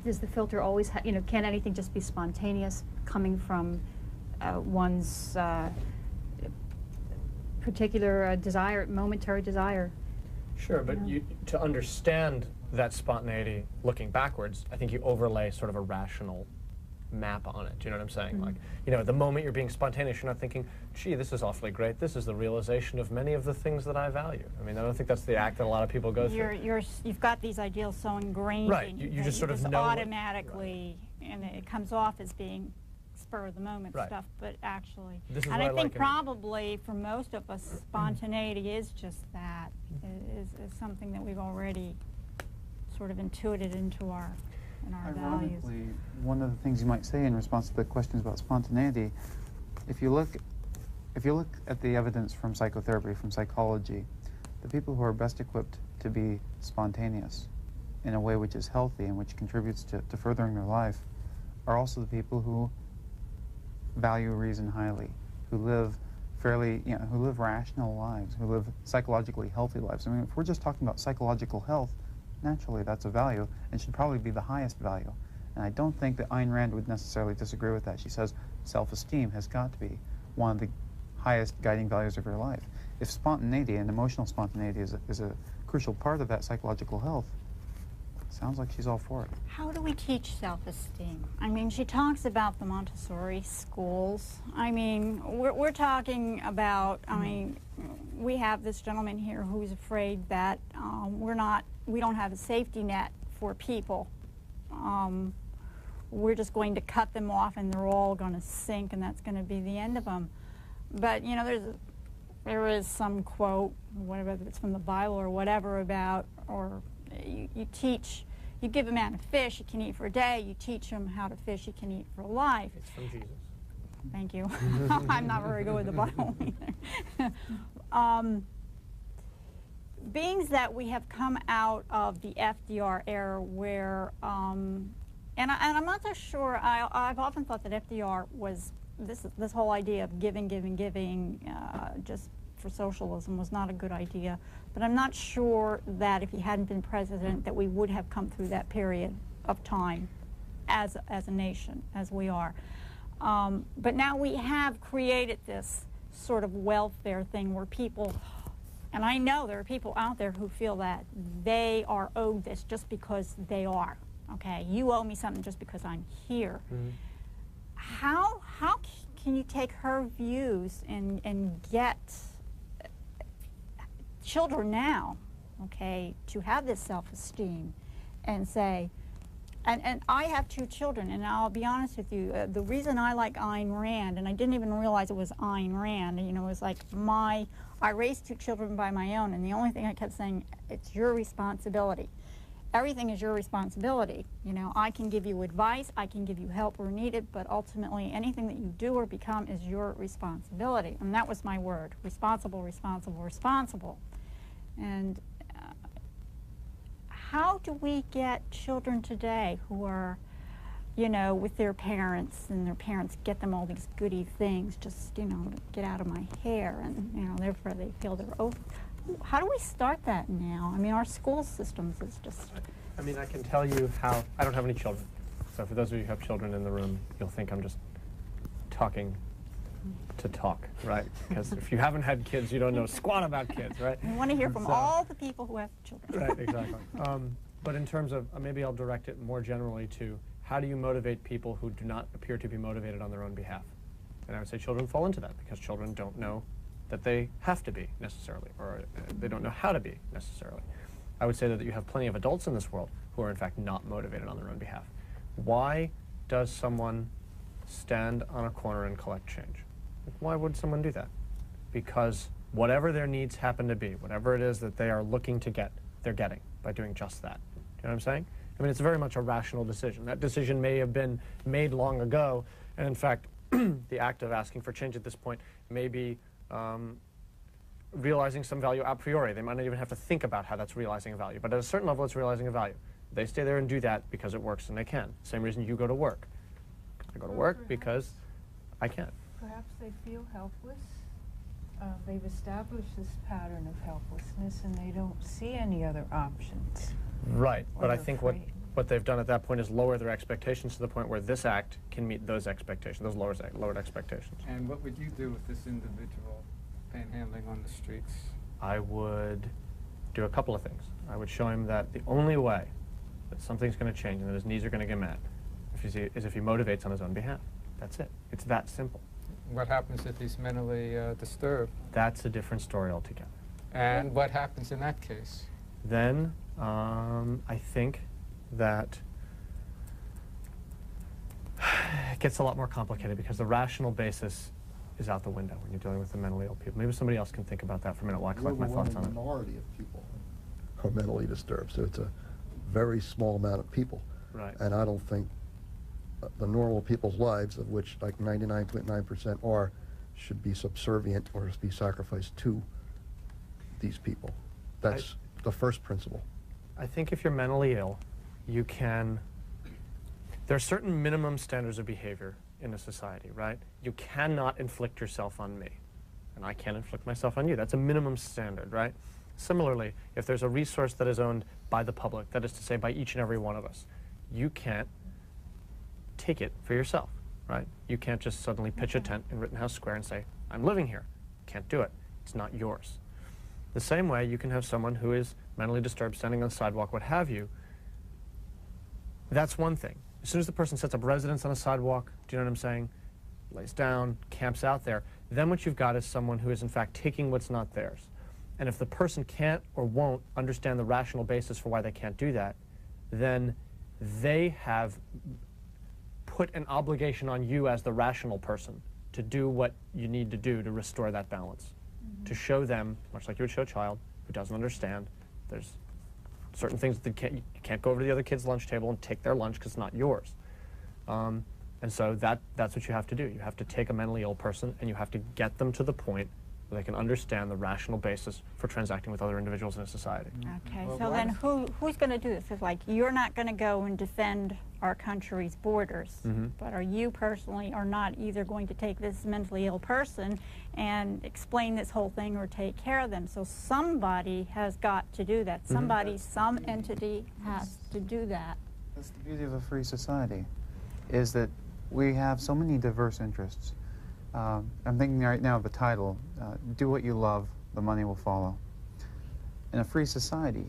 Does the filter always can anything just be spontaneous, coming from one's particular desire, momentary desire? Sure, but to understand that spontaneity looking backwards, I think you overlay sort of a rational map on it. Do you know what I'm saying? Mm-hmm. Like, you know, the moment you're being spontaneous, you're not thinking, gee, this is awfully great. This is the realization of many of the things that I value. I mean, I don't think that's the act that a lot of people go through. You've got these ideals so ingrained right. in you. You just sort of know automatically, right. And it comes off as being spur of the moment right. stuff, but actually, and I think probably for most of us, spontaneity is just that, is something that we've already sort of intuited into our values. One of the things you might say in response to the questions about spontaneity, if you look at the evidence from psychotherapy, from psychology, the people who are best equipped to be spontaneous in a way which is healthy and which contributes to furthering their life are also the people who value reason highly, who live fairly, who live rational lives, who live psychologically healthy lives. I mean, if we're just talking about psychological health, naturally that's a value and should probably be the highest value. And I don't think that Ayn Rand would necessarily disagree with that. She says self-esteem has got to be one of the highest guiding values of your life. If spontaneity and emotional spontaneity is a crucial part of that psychological health, sounds like she's all for it. How do we teach self-esteem? I mean, she talks about the Montessori schools. I mean, we're talking about, I mean, we have this gentleman here who's afraid that we don't have a safety net for people. We're just going to cut them off and they're all going to sink and that's going to be the end of them. But, you know, there is some quote, whatever it's from the Bible or whatever, about, or you give a man a fish he can eat for a day, you teach him how to fish he can eat for life. It's from Jesus. Thank you. I'm not very good with the Bible either. Beings that we have come out of the FDR era where, and I'm not so sure, I've often thought that FDR was, this whole idea of giving, just for socialism was not a good idea. But I'm not sure that if he hadn't been president that we would have come through that period of time as a nation, as we are. But now we have created this sort of welfare thing where people, and I know there are people out there who feel that they are owed this just because they are. Okay, you owe me something just because I'm here. Mm-hmm. How can you take her views and get children now, okay, to have this self-esteem and say, And I have 2 children, and I'll be honest with you, the reason I like Ayn Rand, and I didn't even realize it was Ayn Rand, you know, it was like I raised 2 children by my own, and the only thing I kept saying, it's your responsibility. Everything is your responsibility. You know, I can give you advice, I can give you help where needed, but ultimately anything that you do or become is your responsibility. And that was my word, responsible, responsible, responsible. And how do we get children today who are, you know, with their parents, and their parents get them all these goody things, just, you know, get out of my hair, and, you know, therefore they feel they're over. How do we start that now? I mean, our school systems is just... I mean, I can tell you how... I don't have any children. So for those of you who have children in the room, you'll think I'm just talking to talk, right? Because if you haven't had kids, you don't know squat about kids, right? We want to hear from all the people who have children. Right, exactly. But in terms of, maybe I'll direct it more generally to, how do you motivate people who do not appear to be motivated on their own behalf? And I would say children fall into that, because children don't know that they have to be necessarily, or they don't know how to be necessarily. I would say that you have plenty of adults in this world who are in fact not motivated on their own behalf. Why does someone stand on a corner and collect change? Why would someone do that? Because whatever their needs happen to be, whatever it is that they are looking to get, they're getting by doing just that. Do you know what I'm saying? I mean, it's very much a rational decision. That decision may have been made long ago, and in fact, the act of asking for change at this point may be realizing some value a priori. They might not even have to think about how that's realizing a value, but at a certain level, it's realizing a value. They stay there and do that because it works and they can. Same reason you go to work. I go to work because I can. Perhaps they feel helpless. They've established this pattern of helplessness and they don't see any other options. Right, but I think what they've done at that point is lower their expectations to the point where this act can meet those expectations, those lowered expectations. And what would you do with this individual panhandling on the streets? I would do a couple of things. I would show him that the only way that something's going to change and that his needs are going to get met is if he motivates on his own behalf. That's it. It's that simple. What happens if he's mentally disturbed? That's a different story altogether. And what happens in that case? Then I think that it gets a lot more complicated because the rational basis is out the window when you're dealing with the mentally ill people. Maybe somebody else can think about that for a minute while I collect my thoughts on it. The minority of people are mentally disturbed, so it's a very small amount of people. Right. And I don't think the normal people's lives, of which like 99.9% are, should be subservient or be sacrificed to these people. That's the first principle. I think if you're mentally ill, you can... There are certain minimum standards of behavior in a society, right? You cannot inflict yourself on me, and I can't inflict myself on you. That's a minimum standard, right? Similarly, if there's a resource that is owned by the public, that is to say by each and every one of us, you can't take it for yourself, right? You can't just suddenly pitch a tent in Rittenhouse Square and say, I'm living here. Can't do it. It's not yours. The same way you can have someone who is mentally disturbed, standing on the sidewalk, what have you. That's one thing. As soon as the person sets up residence on a sidewalk, do you know what I'm saying? Lays down, camps out there, then what you've got is someone who is in fact taking what's not theirs. And if the person can't or won't understand the rational basis for why they can't do that, then they have put an obligation on you as the rational person to do what you need to do to restore that balance. To show them, much like you would show a child who doesn't understand, there's certain things that you can't go over to the other kid's lunch table and take their lunch because it's not yours. And so that's what you have to do. You have to take a mentally ill person and you have to get them to the point where they can understand the rational basis for transacting with other individuals in a society. Okay, so then who's going to do this? It's like, you're not going to go and defend our country's borders, but are you personally are not either going to take this mentally ill person and explain this whole thing or take care of them? So somebody has got to do that. Somebody, some entity has to do that. That's the beauty of a free society, is that we have so many diverse interests. I'm thinking right now of the title, Do What You Love, The Money Will Follow. In a free society,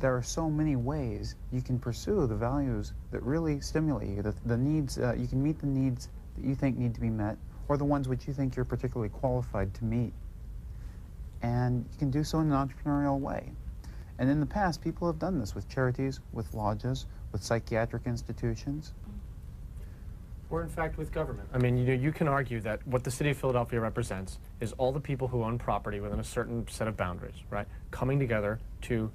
there are so many ways you can pursue the values that really stimulate you, the needs, you can meet the needs that you think need to be met, or the ones which you think you're particularly qualified to meet. And you can do so in an entrepreneurial way. And in the past, people have done this with charities, with lodges, with psychiatric institutions. Or in fact with government. I mean, you can argue that what the city of Philadelphia represents is all the people who own property within a certain set of boundaries, right? Coming together to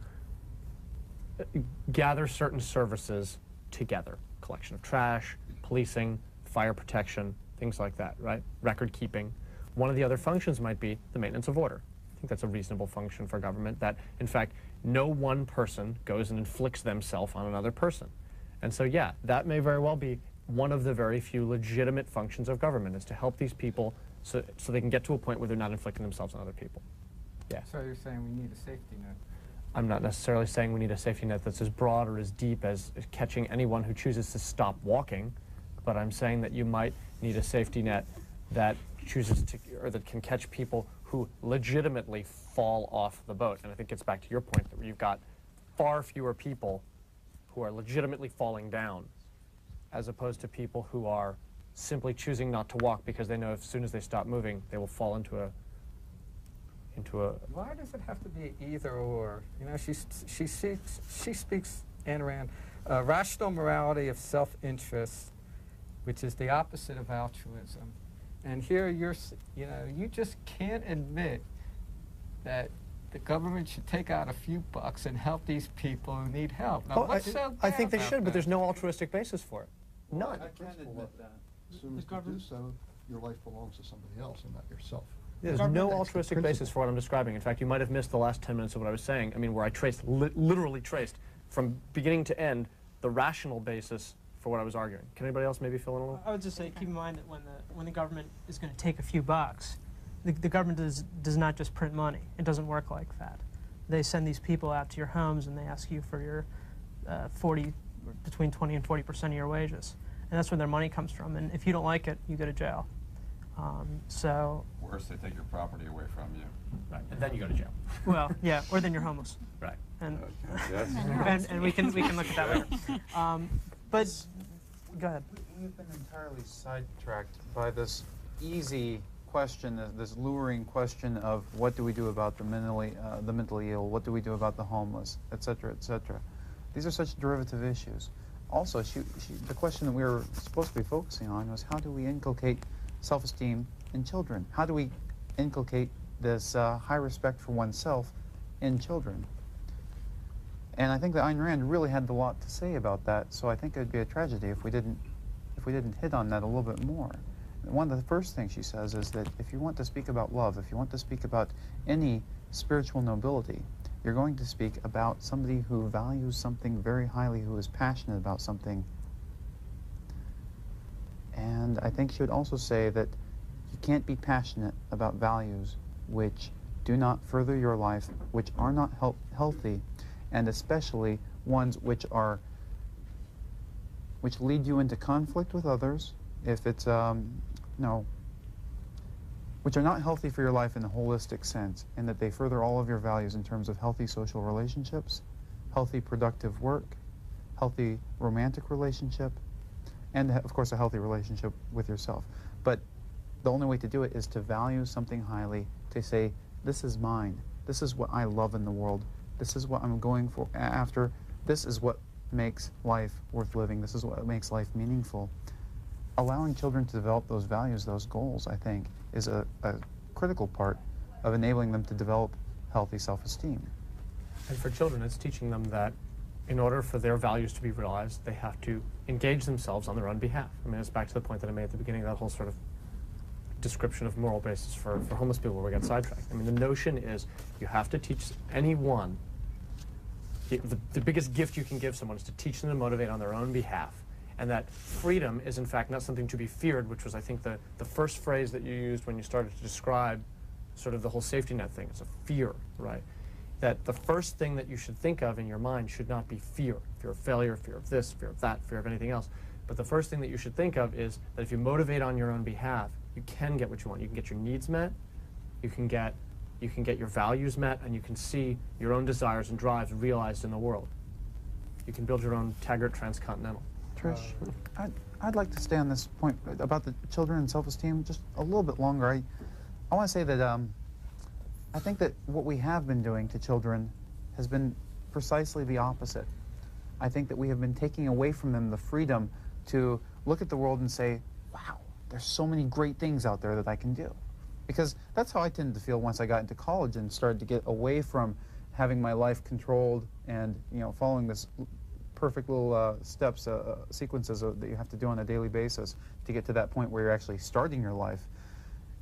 gather certain services together. Collection of trash, policing, fire protection, things like that, right? Record keeping. One of the other functions might be the maintenance of order. I think that's a reasonable function for government, that in fact no one person goes and inflicts themselves on another person. And so yeah, that may very well be one of the very few legitimate functions of government, is to help these people so they can get to a point where they're not inflicting themselves on other people. Yeah. So you're saying we need a safety net? I'm not necessarily saying we need a safety net that's as broad or as deep as catching anyone who chooses to stop walking, but I'm saying that you might need a safety net that chooses to, or that can catch people who legitimately fall off the boat. And I think it gets back to your point that you've got far fewer people who are legitimately falling down, as opposed to people who are simply choosing not to walk because they know as soon as they stop moving, they will fall into a... Why does it have to be either or? You know, she speaks, Ayn Rand, rational morality of self-interest, which is the opposite of altruism. And here you just can't admit that the government should take out a few bucks and help these people who need help. Now, I think they should, but there's no altruistic basis for it. None. I can't admit that. As soon as you do so, your life belongs to somebody else and not yourself. There's no altruistic basis for what I'm describing. In fact, you might have missed the last 10 minutes of what I was saying. I mean, where I traced, literally traced, from beginning to end, the rational basis for what I was arguing. Can anybody else maybe fill in a little? I would just say, keep in mind that when the government is going to take a few bucks, the government does not just print money. It doesn't work like that. They send these people out to your homes and they ask you for your between 20 and 40% of your wages. And that's where their money comes from. And if you don't like it, you go to jail. Worse, they take your property away from you. Right, and then you go to jail. Well, yeah, or then you're homeless. Right. And, Yes. and we can look at that later. But go ahead. We've been entirely sidetracked by this easy question, this luring question of what do we do about the mentally ill, what do we do about the homeless, et cetera, et cetera. These are such derivative issues. Also, the question that we were supposed to be focusing on was how do we inculcate self-esteem in children? How do we inculcate this high respect for oneself in children? And I think that Ayn Rand really had a lot to say about that, so I think it would be a tragedy if we didn't hit on that a little bit more. One of the first things she says is that if you want to speak about love, if you want to speak about any spiritual nobility, you're going to speak about somebody who values something very highly, who is passionate about something. And I think she would also say that you can't be passionate about values which do not further your life, which are not healthy, and especially ones which lead you into conflict with others, if it's which are not healthy for your life in the holistic sense, and that they further all of your values in terms of healthy social relationships, healthy productive work, healthy romantic relationship, and of course a healthy relationship with yourself. But the only way to do it is to value something highly, to say, this is mine, this is what I love in the world, this is what I'm going for after, this is what makes life worth living, this is what makes life meaningful. Allowing children to develop those values, those goals, I think, is a critical part of enabling them to develop healthy self-esteem. And for children, it's teaching them that in order for their values to be realized, they have to engage themselves on their own behalf. I mean, it's back to the point that I made at the beginning of that whole sort of description of moral basis for homeless people where we got sidetracked. I mean, the notion is you have to teach anyone, the biggest gift you can give someone is to teach them to motivate on their own behalf. And that freedom is, in fact, not something to be feared, which was, I think, the first phrase that you used when you started to describe sort of the whole safety net thing. It's a fear, right? That the first thing that you should think of in your mind should not be fear. Fear of failure, fear of this, fear of that, fear of anything else. But the first thing that you should think of is that if you motivate on your own behalf, you can get what you want. You can get your needs met, you can get your values met, and you can see your own desires and drives realized in the world. You can build your own Taggart Transcontinental. Trish, I'd like to stay on this point about the children and self-esteem just a little bit longer. I want to say that I think that what we have been doing to children has been precisely the opposite. I think that we have been taking away from them the freedom to look at the world and say, wow, there's so many great things out there that I can do. Because that's how I tended to feel once I got into college and started to get away from having my life controlled and, you know, following this perfect little steps, sequences that you have to do on a daily basis to get to that point where you're actually starting your life.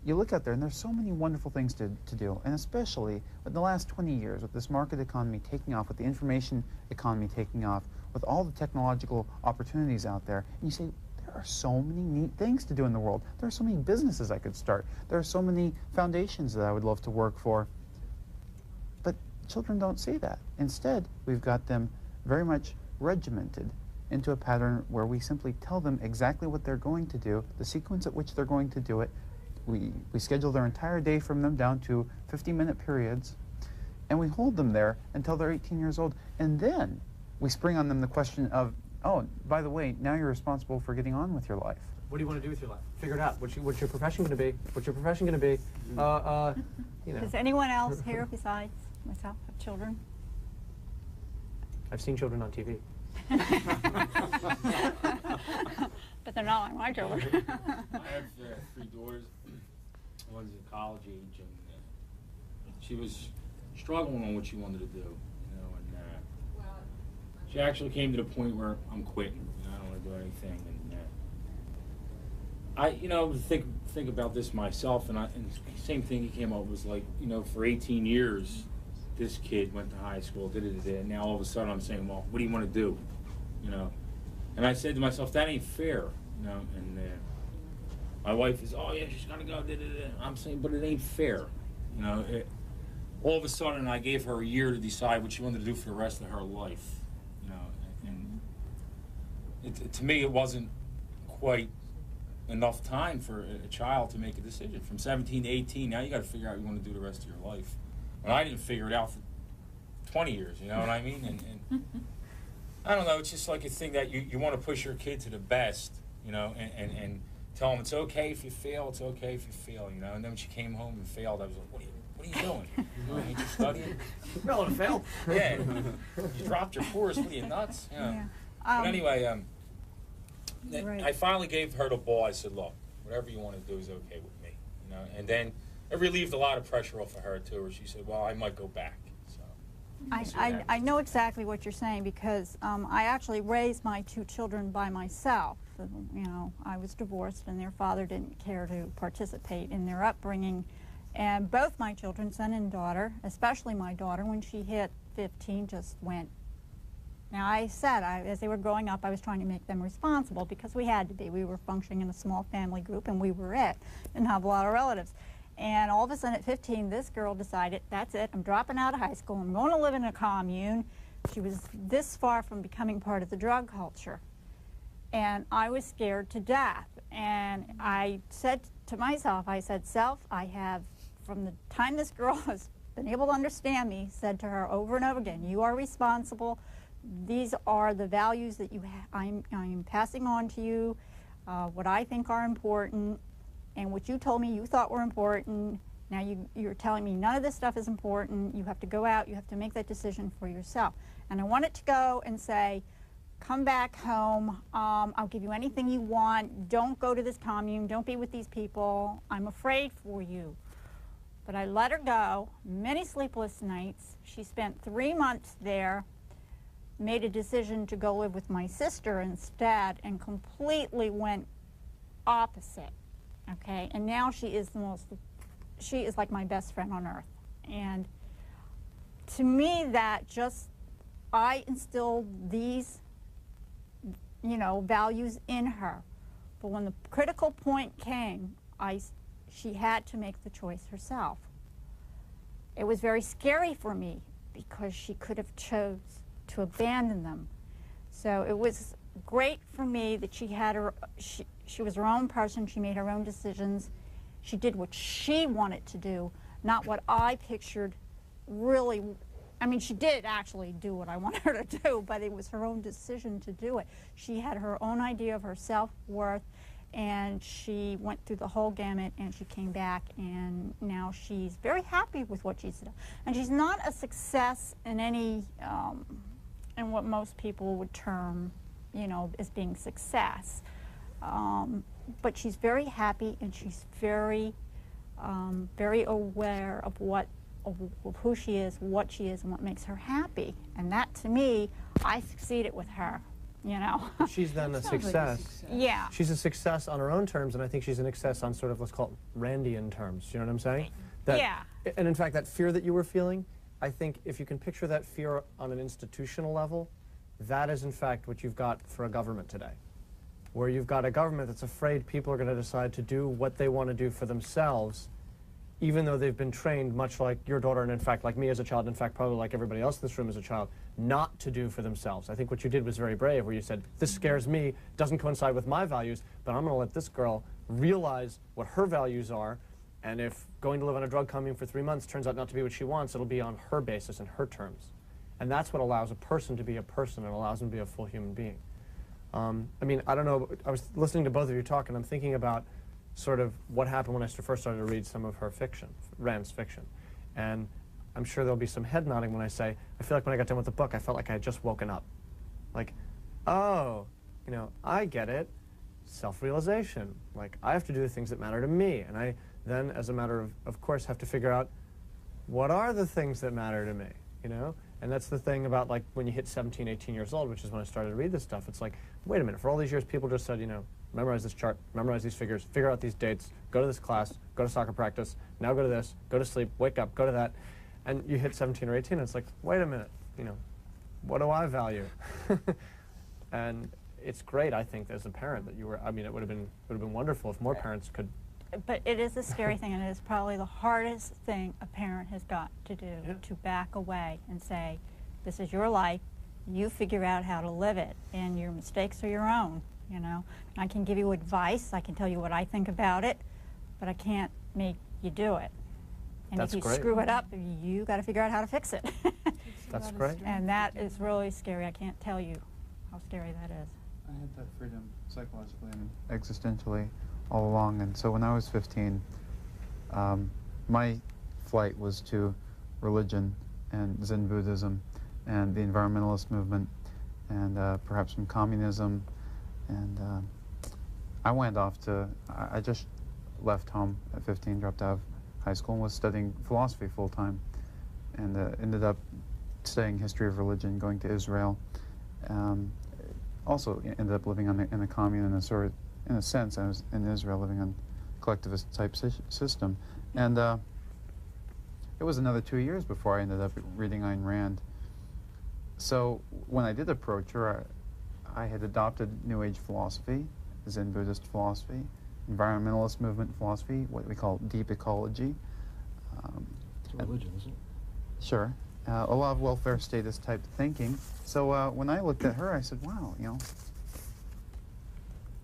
You look out there and there's so many wonderful things to do, and especially with the last 20 years, with this market economy taking off, with the information economy taking off, with all the technological opportunities out there, and you say, there are so many neat things to do in the world. There are so many businesses I could start. There are so many foundations that I would love to work for. But children don't see that. Instead, we've got them very much regimented into a pattern where we simply tell them exactly what they're going to do, the sequence at which they're going to do it. We schedule their entire day from them down to 50-minute periods, and we hold them there until they're 18 years old. And then we spring on them the question of, oh, by the way, now you're responsible for getting on with your life. What do you want to do with your life? Figure it out. What's your profession going to be? What's your profession going to be? You know. Does anyone else here besides myself have children? I've seen children on TV. But they're not like my children. I have 3 daughters. One's in college age, and she was struggling on what she wanted to do, you know, and she actually came to the point where I'm quitting. You know, I don't want to do anything, and I, you know, think about this myself, and the same thing he came up was like, you know, for 18 years, this kid went to high school, and now all of a sudden I'm saying, well, what do you want to do, you know? And I said to myself, that ain't fair, you know, and my wife is, oh yeah, she's gonna go, I'm saying, but it ain't fair, you know. All of a sudden, I gave her a year to decide what she wanted to do for the rest of her life, you know, and to me, it wasn't quite enough time for a child to make a decision. From 17 to 18, now you got to figure out what you want to do the rest of your life. And I didn't figure it out for 20 years, you know what I mean? And I don't know, it's just like a thing that you want to push your kid to the best, you know, and tell them it's okay if you fail, it's okay if you fail, you know. And then when she came home and failed, I was like, what are you doing? Ain't you studying? You're going to fail. Yeah. You dropped your course, what are you, nuts? Yeah. But anyway, Right. I finally gave her the ball. I said, look, whatever you want to do is okay with me, you know. And then it relieved a lot of pressure off of her, too, where she said, well, I might go back. So I know exactly what you're saying, because I actually raised my 2 children by myself. You know, I was divorced, and their father didn't care to participate in their upbringing. And both my children, son and daughter, especially my daughter, when she hit 15, just went. Now, I said, as they were growing up, I was trying to make them responsible, because we had to be. We were functioning in a small family group, and we were it. Didn't have a lot of relatives. And all of a sudden, at 15, this girl decided, that's it, I'm dropping out of high school, I'm going to live in a commune. She was this far from becoming part of the drug culture. And I was scared to death. And I said to myself, I said, self, I have, from the time this girl has been able to understand me, said to her over and over again, you are responsible. These are the values that I'm passing on to you, what I think are important, and what you told me you thought were important. Now you're telling me none of this stuff is important. You have to go out, you have to make that decision for yourself. And I wanted to go and say, come back home, I'll give you anything you want, don't go to this commune, don't be with these people, I'm afraid for you. But I let her go, many sleepless nights. She spent 3 months there, made a decision to go live with my sister instead, and completely went opposite, okay? And now she is like my best friend on earth. And to me, that just, I instilled these, you know, values in her. But when the critical point came, she had to make the choice herself. It was very scary for me, because she could have chose to abandon them. So it was great for me that she had she was her own person, she made her own decisions, she did what she wanted to do, not what I pictured really. I mean, she did actually do what I wanted her to do, but it was her own decision to do it. She had her own idea of her self-worth, and she went through the whole gamut, and she came back, and now she's very happy with what she's done. And she's not a success in any and what most people would term, you know, as being success. But she's very happy, and she's very, very aware of of who she is, what she is, and what makes her happy. And that, to me, I succeeded with her, you know. She's then a success. Yeah. She's a success on her own terms, and I think she's an success on sort of, let's call it Randian terms. You know what I'm saying? That, yeah. And in fact, that fear that you were feeling, I think if you can picture that fear on an institutional level, that is in fact what you've got for a government today. Where you've got a government that's afraid people are going to decide to do what they want to do for themselves, even though they've been trained, much like your daughter, and in fact like me as a child, in fact probably like everybody else in this room as a child, not to do for themselves. I think what you did was very brave, where you said, this scares me, doesn't coincide with my values, but I'm going to let this girl realize what her values are, and if going to live on a drug commune for 3 months turns out not to be what she wants, it'll be on her basis and her terms. And that's what allows a person to be a person and allows them to be a full human being. I mean, I don't know, I was listening to both of you talk, and I'm thinking about sort of what happened when I first started to read some of her fiction, Rand's fiction. And I'm sure there'll be some head nodding when I say, I feel like when I got done with the book, I felt like I had just woken up. Like, oh, you know, I get it. Self-realization. Like, I have to do the things that matter to me. And I then, as a matter of course, have to figure out what are the things that matter to me, you know? And that's the thing about, like, when you hit 17, 18 years old, which is when I started to read this stuff, it's like, wait a minute, for all these years, people just said, you know, memorize this chart, memorize these figures, figure out these dates, go to this class, go to soccer practice, now go to this, go to sleep, wake up, go to that. And you hit 17 or 18, and it's like, wait a minute, you know, what do I value? And it's great, I think, as a parent that you were, I mean, it would have been wonderful if more parents could. But it is a scary thing, and it is probably the hardest thing a parent has got to do, to back away and say, this is your life, you figure out how to live it, and your mistakes are your own, you know. And I can give you advice, I can tell you what I think about it, but I can't make you do it. And That's if you great. screw it up, you got to figure out how to fix it. That's great. And that is really scary. I can't tell you how scary that is. I had that freedom psychologically and existentially all along, and so when I was 15, my flight was to religion and Zen Buddhism and the environmentalist movement and perhaps some communism, and I went off to, I just left home at 15, dropped out of high school and was studying philosophy full-time, and ended up studying history of religion, going to Israel. Also ended up living in a commune in a sense. I was in Israel living on a collectivist type system. And it was another 2 years before I ended up reading Ayn Rand. So when I did approach her, I had adopted New Age philosophy, Zen Buddhist philosophy, environmentalist movement philosophy, what we call deep ecology. It's a religion, isn't it? Sure. A lot of welfare status type thinking. So when I looked at her, I said, wow, you know,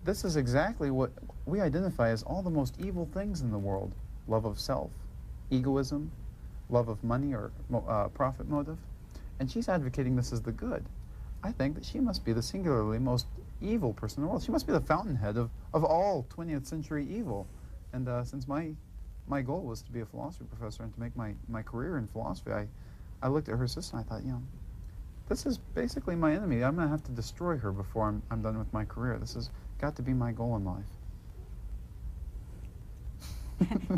this is exactly what we identify as all the most evil things in the world. Love of self, egoism, love of money or profit motive. And she's advocating this as the good. I think that she must be the singularly most evil person in the world. She must be the fountainhead of all 20th century evil. And since my goal was to be a philosophy professor and to make my career in philosophy, I looked at her system and I thought, you know, this is basically my enemy. I'm going to have to destroy her before I'm done with my career. This has got to be my goal in life.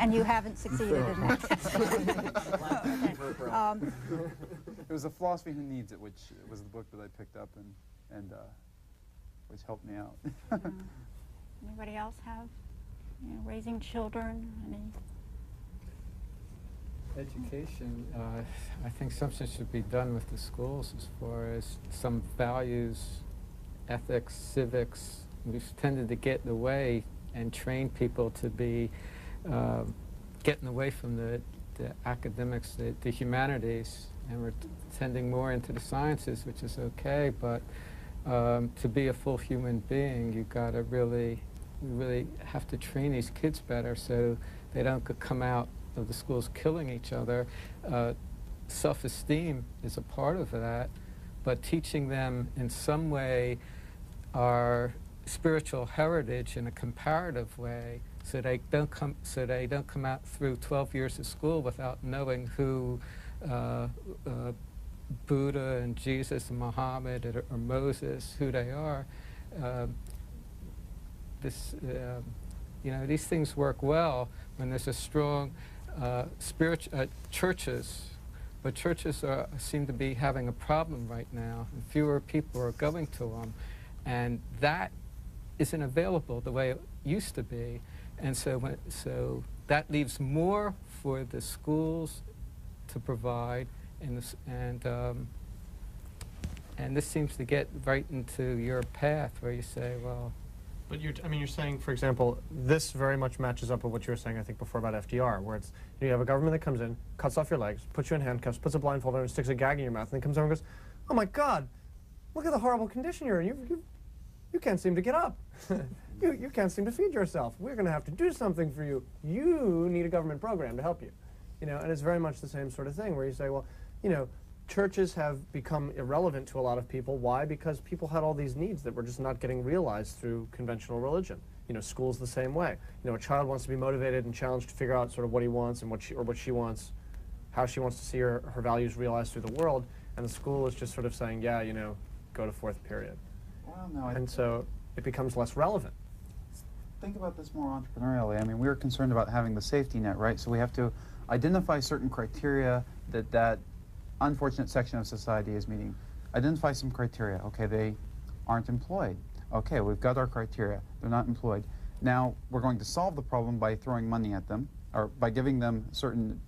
And you haven't succeeded in that. It was A Philosophy Who Needs It, which was the book that I picked up and which helped me out. Anybody else have, you know, raising children? Any? Education, I think something should be done with the schools as far as some values, ethics, civics. We've tended to get in the way and train people to be getting away from the academics, the humanities, and we're tending more into the sciences, which is okay, but to be a full human being, you gotta really have to train these kids better so they don't come out of the schools killing each other. Self-esteem is a part of that, but teaching them in some way our spiritual heritage in a comparative way, so they don't come out through 12 years of school without knowing who Buddha and Jesus and Muhammad or Moses, who they are, these things work well when there's a strong churches, but churches seem to be having a problem right now, and fewer people are going to them, and that isn't available the way it used to be, and so that leaves more for the schools to provide, and this seems to get right into your path where you say, well. But you're saying, for example, this very much matches up with what you were saying, I think, before about FDR, where it's, you have a government that comes in, cuts off your legs, puts you in handcuffs, puts a blindfold on, and sticks a gag in your mouth, and then comes over and goes, "Oh my God, look at the horrible condition you're in. You can't seem to get up. you can't seem to feed yourself. We're going to have to do something for you. You need a government program to help you." And it's very much the same sort of thing, where you say, well, churches have become irrelevant to a lot of people. Why? Because people had all these needs that were just not getting realized through conventional religion. School's the same way. A child wants to be motivated and challenged to figure out sort of what he wants and what she wants, how she wants to see her values realized through the world, and the school is just sort of saying, yeah, go to fourth period. Well, no, and so it becomes less relevant. Think about this more entrepreneurially. I mean, we're concerned about having the safety net, right? So we have to identify certain criteria that unfortunate section of society is meeting. Identify some criteria. Okay, they aren't employed. Okay, we've got our criteria. They're not employed. Now, we're going to solve the problem by throwing money at them, or by giving them certain,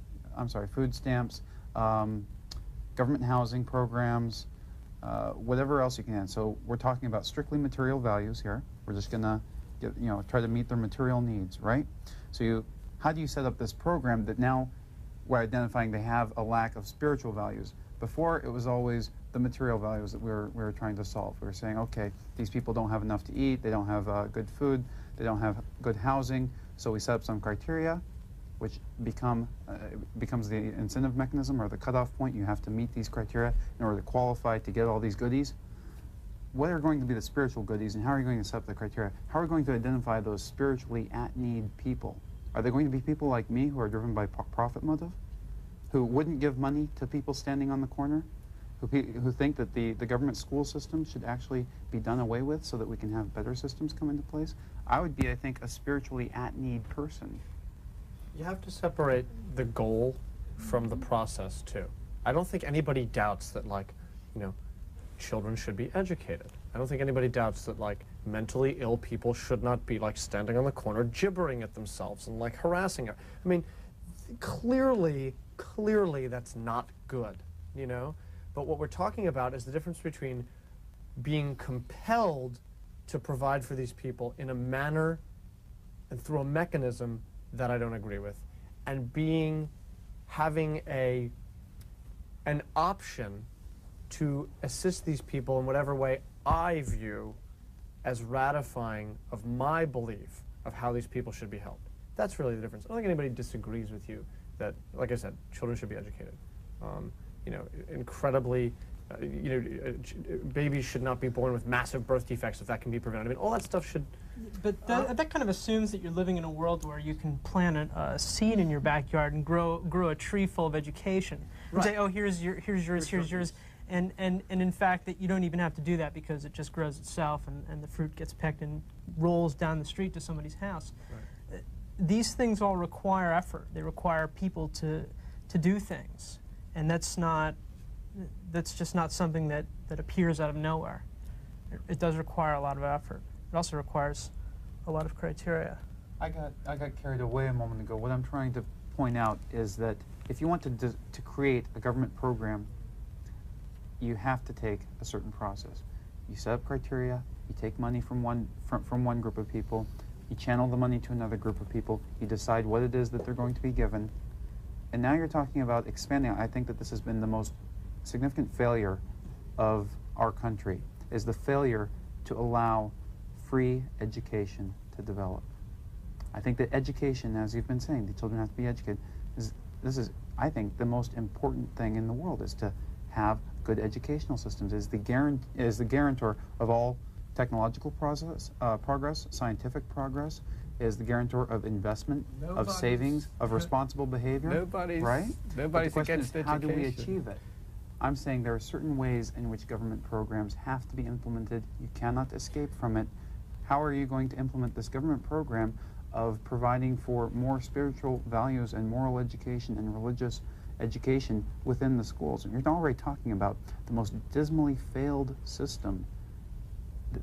food stamps, government housing programs, whatever else you can. So we're talking about strictly material values here. We're just gonna try to meet their material needs, right? So how do you set up this program that now we're identifying they have a lack of spiritual values? Before, it was always the material values that we were trying to solve. We were saying, okay, these people don't have enough to eat, they don't have good food, they don't have good housing, so we set up some criteria, which becomes the incentive mechanism or the cutoff point. You have to meet these criteria in order to qualify to get all these goodies. What are going to be the spiritual goodies, and how are you going to set up the criteria? How are we going to identify those spiritually at-need people? Are they going to be people like me who are driven by profit motive, who wouldn't give money to people standing on the corner, who think that the government school system should actually be done away with so that we can have better systems come into place? I would be, I think, a spiritually at-need person. You have to separate the goal from the process, too. I don't think anybody doubts that, children should be educated. I don't think anybody doubts that, mentally ill people should not be, standing on the corner gibbering at themselves and, harassing her. I mean, clearly that's not good, But what we're talking about is the difference between being compelled to provide for these people in a manner and through a mechanism that I don't agree with, and having an option to assist these people in whatever way I view as ratifying of my belief of how these people should be helped. That's really the difference. I don't think anybody disagrees with you that, like I said, children should be educated. Incredibly, babies should not be born with massive birth defects if that can be prevented. I mean, all that stuff should... But that kind of assumes that you're living in a world where you can plant a seed in your backyard and grow a tree full of education. And say, oh, here's yours. And in fact, that you don't even have to do that because it just grows itself and the fruit gets picked and rolls down the street to somebody's house. Right. These things all require effort. They require people to do things. And that's just not something that appears out of nowhere. It does require a lot of effort. It also requires a lot of criteria. I got carried away a moment ago. What I'm trying to point out is that if you want to create a government program, you have to take a certain process. You set up criteria, you take money from one group of people, you channel the money to another group of people, you decide what it is that they're going to be given, and now you're talking about expanding. I think that this has been the most significant failure of our country, is the failure to allow free education to develop. I think that education, as you've been saying, the children have to be educated. This is, I think, the most important thing in the world, is to have good educational systems, is the guarantor of all technological progress, scientific progress, is the guarantor of investment, of savings, of responsible behavior. Nobody's right? Nobody's but the question against is, how do we education. achieve it? I'm saying there are certain ways in which government programs have to be implemented. You cannot escape from it. How are you going to implement this government program of providing for more spiritual values and moral education and religious education within the schools? And you're already talking about the most dismally failed system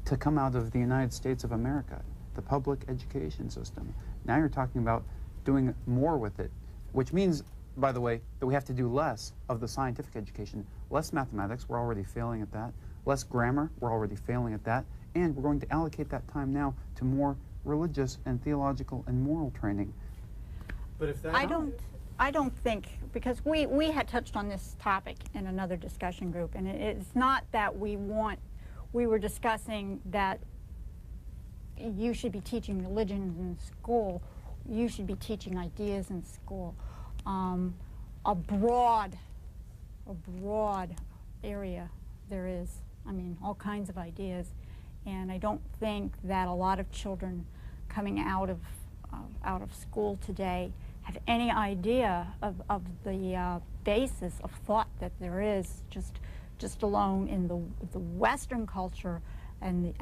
to come out of the United States of America, the public education system. Now you're talking about doing more with it, which means, by the way, that we have to do less of the scientific education, less mathematics, we're already failing at that, less grammar, we're already failing at that, and we're going to allocate that time now to more religious and theological and moral training. But if that I don't think, because we had touched on this topic in another discussion group, and it's not that we were discussing that you should be teaching religion in school, you should be teaching ideas in school. A broad area there is, I mean, all kinds of ideas, and I don't think that a lot of children coming out of school today have any idea of the basis of thought that there is just alone in the Western culture, and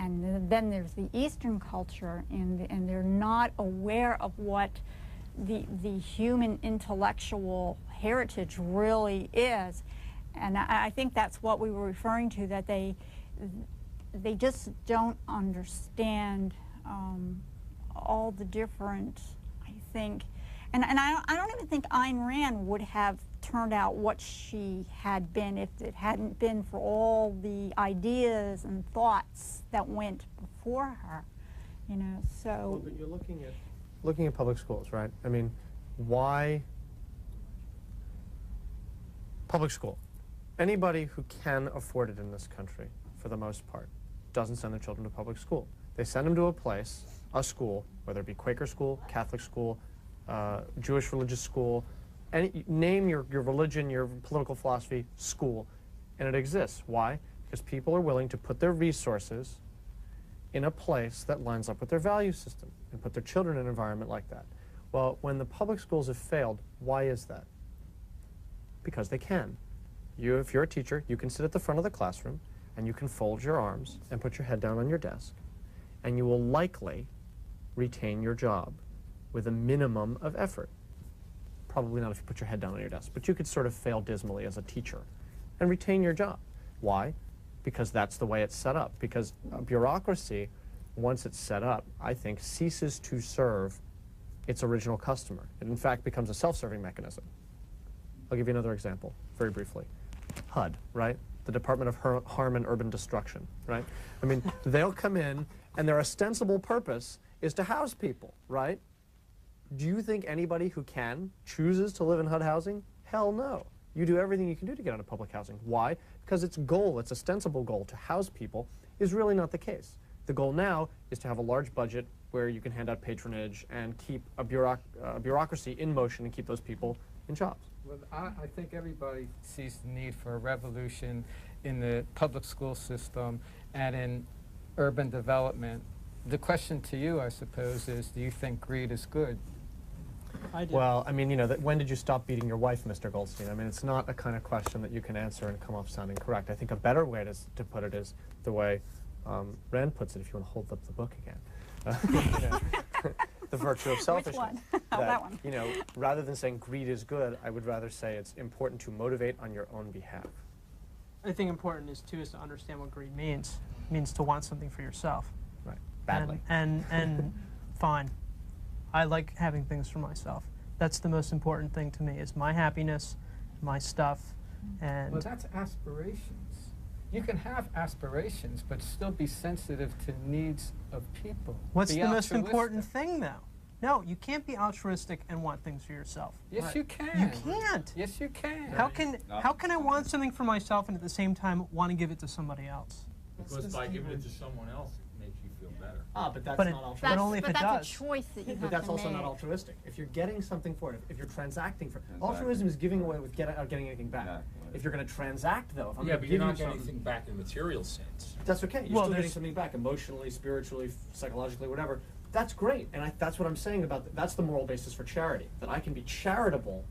then there's the Eastern culture, and they're not aware of what the human intellectual heritage really is. And I think that's what we were referring to, that they just don't understand all the different, I think, and I don't even think Ayn Rand would have turned out what she had been if it hadn't been for all the ideas and thoughts that went before her, you know. So. Well, but you're looking at public schools, right? I mean, why public school? Anybody who can afford it in this country, for the most part, doesn't send their children to public school. They send them to a place, a school, whether it be Quaker school, Catholic school, Jewish religious school, name your religion, your political philosophy, school, and it exists. Why? Because people are willing to put their resources in a place that lines up with their value system and put their children in an environment like that. Well, when the public schools have failed, why is that? Because they can. If you're a teacher, you can sit at the front of the classroom and you can fold your arms and put your head down on your desk, and you will likely retain your job with a minimum of effort. Probably not if you put your head down on your desk, but you could sort of fail dismally as a teacher and retain your job. Why? Because that's the way it's set up. Because bureaucracy, once it's set up, I think, ceases to serve its original customer. It, in fact, becomes a self-serving mechanism. I'll give you another example, very briefly. HUD, right? The Department of Harm and Urban Destruction, right? I mean, they'll come in, and their ostensible purpose is to house people, right? Do you think anybody who can chooses to live in HUD housing? Hell no. You do everything you can do to get out of public housing. Why? Because its goal, its ostensible goal to house people, is really not the case. The goal now is to have a large budget where you can hand out patronage and keep a bureaucracy in motion and keep those people in jobs. Well, I think everybody sees the need for a revolution in the public school system and in urban development. The question to you, I suppose, is do you think greed is good? I do. Well, I mean, you know, when did you stop beating your wife, Mr. Goldstein? I mean, it's not a kind of question that you can answer and come off sounding correct. I think a better way to put it is the way Rand puts it, if you want to hold up the book again. You know, the virtue of selfishness. Which one? That one. You know, rather than saying greed is good, I would rather say it's important to motivate on your own behalf. I think important is, too, is to understand what greed means. It means to want something for yourself. Right. Badly. And fine. I like having things for myself. That's the most important thing to me, is my happiness, my stuff, and... Well, that's aspirations. You can have aspirations, but still be sensitive to needs of people. What's the most important thing, though? No, you can't be altruistic and want things for yourself. Yes, you can. You can't. Yes, you can. How can I want something for myself and at the same time want to give it to somebody else? Because by giving it to someone else, it makes you feel better. Ah, but that's but not altruistic. But only if it does. That's a choice that you have to make. But that's also not altruistic. If you're getting something for it, if you're transacting for it. Altruism is giving away without getting anything back. Exactly. If you're going to transact, though, if I'm Yeah, going but to you're give not you getting something, anything back in a material sense. that's okay. You're still getting something back, emotionally, spiritually, psychologically, whatever. That's great, and that's what I'm saying about that's the moral basis for charity. That I can be charitable,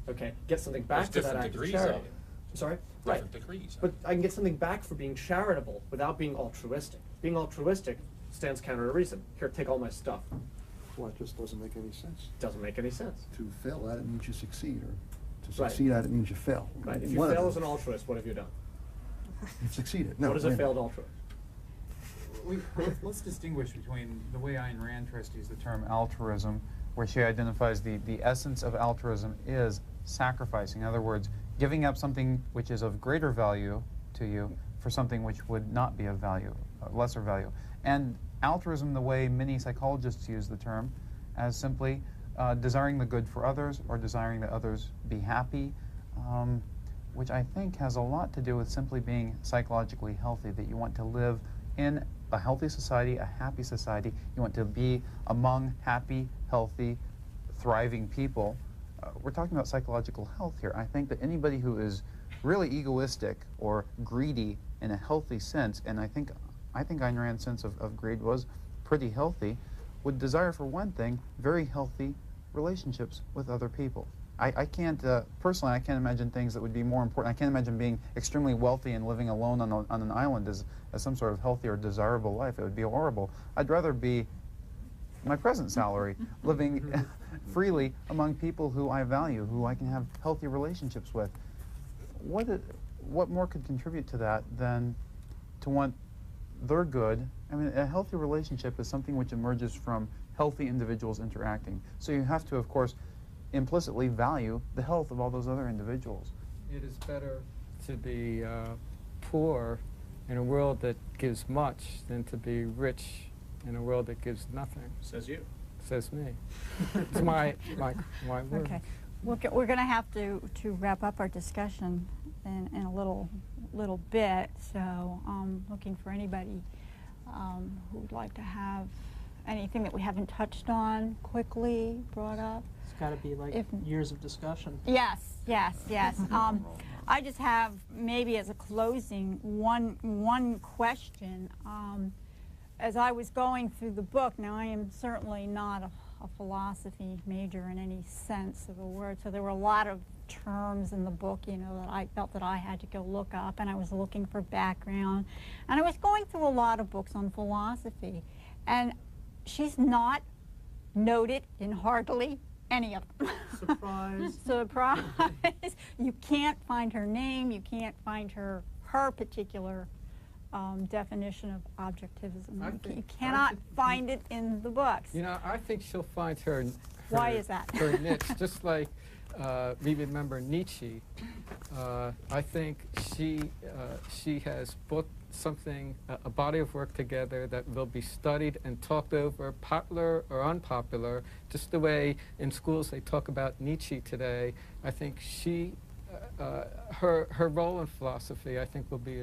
okay, get something back There's to that different act of degrees charity. of it. I'm sorry? different degrees. But I can get something back for being charitable without being altruistic. Being altruistic stands counter to reason. Here, take all my stuff. Well, it just doesn't make any sense. Doesn't make any sense. To fail at it means you succeed, or to Right. succeed at it means you fail. Right. If you One of fail them. as an altruist, what have you done? You've succeeded. No, What is wait a a failed minute. altruist? Let's distinguish between the way Ayn Rand tries to use the term altruism, where she identifies the essence of altruism is sacrificing. In other words, giving up something which is of greater value to you for something which would not be of value, lesser value. And altruism, the way many psychologists use the term, as simply desiring the good for others or desiring that others be happy, which I think has a lot to do with simply being psychologically healthy, that you want to live in a healthy society, a happy society. You want to be among happy, healthy, thriving people. We're talking about psychological health here. I think that anybody who is really egoistic or greedy in a healthy sense, and I think Ayn Rand's sense of greed was pretty healthy, would desire, for one thing, very healthy relationships with other people. I can't, personally, I can't imagine things that would be more important. I can't imagine being extremely wealthy and living alone on an island as some sort of healthy or desirable life. It would be horrible. I'd rather be my present salary, living freely among people who I value, who I can have healthy relationships with. What more could contribute to that than to want their good? I mean, a healthy relationship is something which emerges from healthy individuals interacting. So you have to, of course, implicitly value the health of all those other individuals. It is better to be poor in a world that gives much than to be rich in a world that gives nothing. Says you. Says me. It's my word. Okay. We're going to have to wrap up our discussion in a little bit, so I'm looking for anybody who would like to have anything that we haven't touched on quickly brought up. It's got to be like years of discussion. Yes. I just have, maybe as a closing, one question. As I was going through the book, now I am certainly not a philosophy major in any sense of the word, so there were a lot of terms in the book, you know, that I felt that I had to go look up, and I was looking for background, and I was going through a lot of books on philosophy, and she's not noted in hardly any of them. Surprise. Surprise. You can't find her name, you can't find her particular definition of objectivism. You cannot find it in the books. You know, I think she'll find her Why is that? her niche, just like we remember Nietzsche. I think she has put something, a body of work together that will be studied and talked over, popular or unpopular, just the way in schools they talk about Nietzsche today. I think her role in philosophy, I think, will be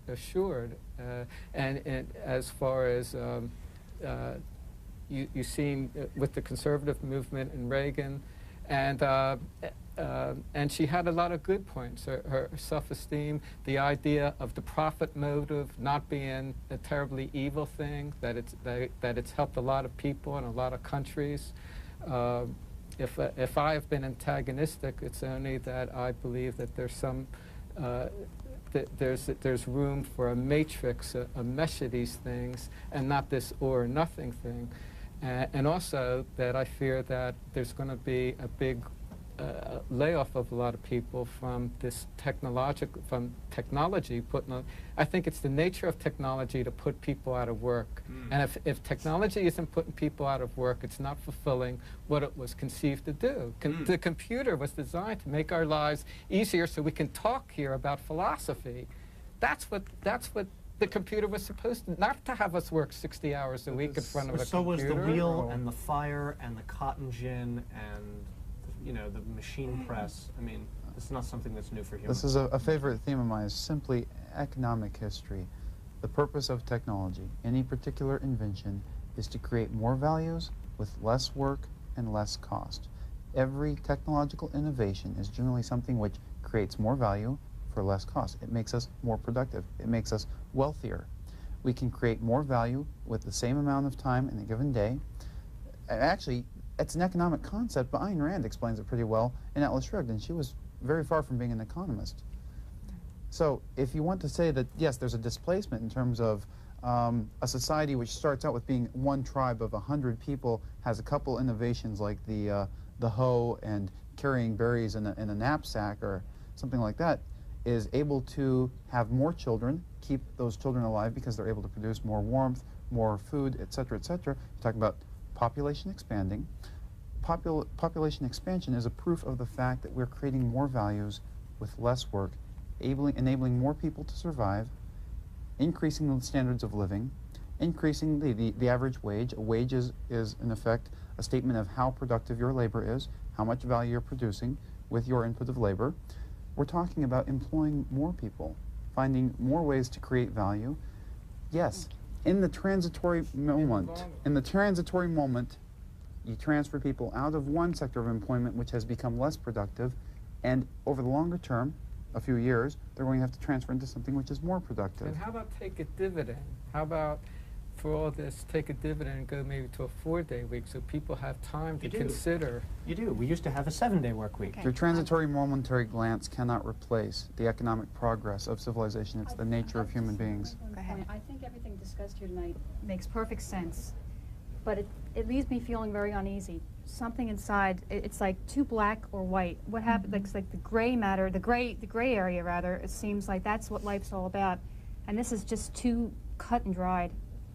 assured. And as far as you've seen with the conservative movement and Reagan, and she had a lot of good points. Her self-esteem, the idea of the profit motive not being a terribly evil thing, that it's helped a lot of people in a lot of countries. If I have been antagonistic, it's only that I believe that there's some there's room for a matrix, a mesh of these things, and not this or nothing thing. And also that I fear that there's going to be a big layoff of a lot of people from this technology putting on. I think it's the nature of technology to put people out of work. And if technology isn't putting people out of work, it's not fulfilling what it was conceived to do. The computer was designed to make our lives easier so we can talk here about philosophy. That's what the computer was supposed to, not to have us work 60 hours a week in front of a computer. So was the wheel and the fire and the cotton gin and, you know, the machine press. I mean, it's not something that's new for humans. This is a favorite theme of mine, is simply economic history. The purpose of technology, any particular invention, is to create more values with less work and less cost. Every technological innovation is generally something which creates more value for less cost. It makes us more productive. It makes us wealthier. We can create more value with the same amount of time in a given day. Actually, it's an economic concept, but Ayn Rand explains it pretty well in Atlas Shrugged, and she was very far from being an economist. So if you want to say that, yes, there's a displacement in terms of a society which starts out with being one tribe of 100 people, has a couple innovations like the hoe and carrying berries in a knapsack or something like that, is able to have more children, keep those children alive because they're able to produce more warmth, more food, et cetera, et cetera. You talk about population expanding. Population expansion is a proof of the fact that we're creating more values with less work, enabling more people to survive, increasing the standards of living, increasing the average wage. A wage is, in effect, a statement of how productive your labor is, how much value you're producing with your input of labor. We're talking about employing more people, finding more ways to create value. Yes, in the transitory moment, you transfer people out of one sector of employment which has become less productive, and over the longer term, a few years, they're going to have to transfer into something which is more productive. And how about take a dividend? How about, for all this, take a dividend and go maybe to a 4-day week so people have time to consider? You do. We used to have a 7-day work week. Your transitory momentary glance cannot replace the economic progress of civilization. It's the nature of human beings. I think everything discussed here tonight makes perfect sense, but it leaves me feeling very uneasy. Something inside, it's like too black or white. What happened? It's like the gray matter, the gray area rather. It seems like that's what life's all about, and this is just too cut and dried.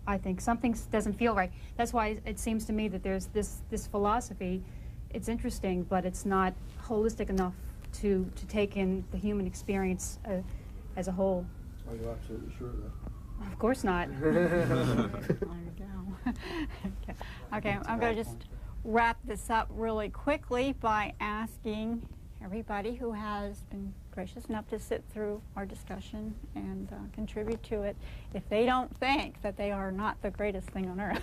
I think something doesn't feel right. That's why it seems to me that there's this philosophy. It's interesting, but it's not holistic enough to take in the human experience as a whole. Are you absolutely sure of that? Of course not. Okay, I'm going to just wrap this up really quickly by asking everybody who has been gracious enough to sit through our discussion and contribute to it, if they don't think that they are not the greatest thing on earth.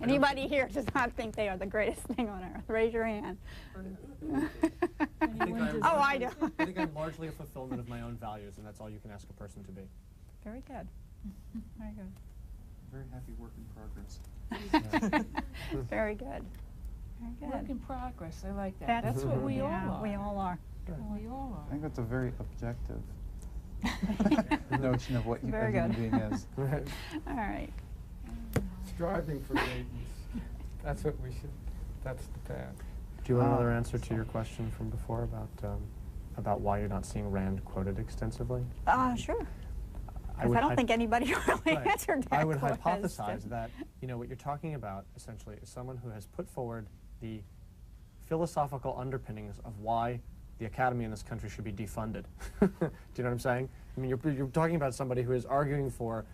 Anybody here does not think they are the greatest thing on earth? Raise your hand. I do. I think I'm largely a fulfillment of my own values, and that's all you can ask a person to be. Very good. Very good. Very happy work in progress. Very good. Very good. Work in progress. I like that. That's what we all are. We all are. We all are. I think that's a very objective notion of what a human being is. All right. Striving for greatness. That's what we should, that's the path. Do you want another answer to your question from before about why you're not seeing Rand quoted extensively? Sure. I don't think anybody really answered that I would question. hypothesize that, what you're talking about, essentially, is someone who has put forward the philosophical underpinnings of why the academy in this country should be defunded. Do you know what I'm saying? I mean, you're talking about somebody who is arguing for,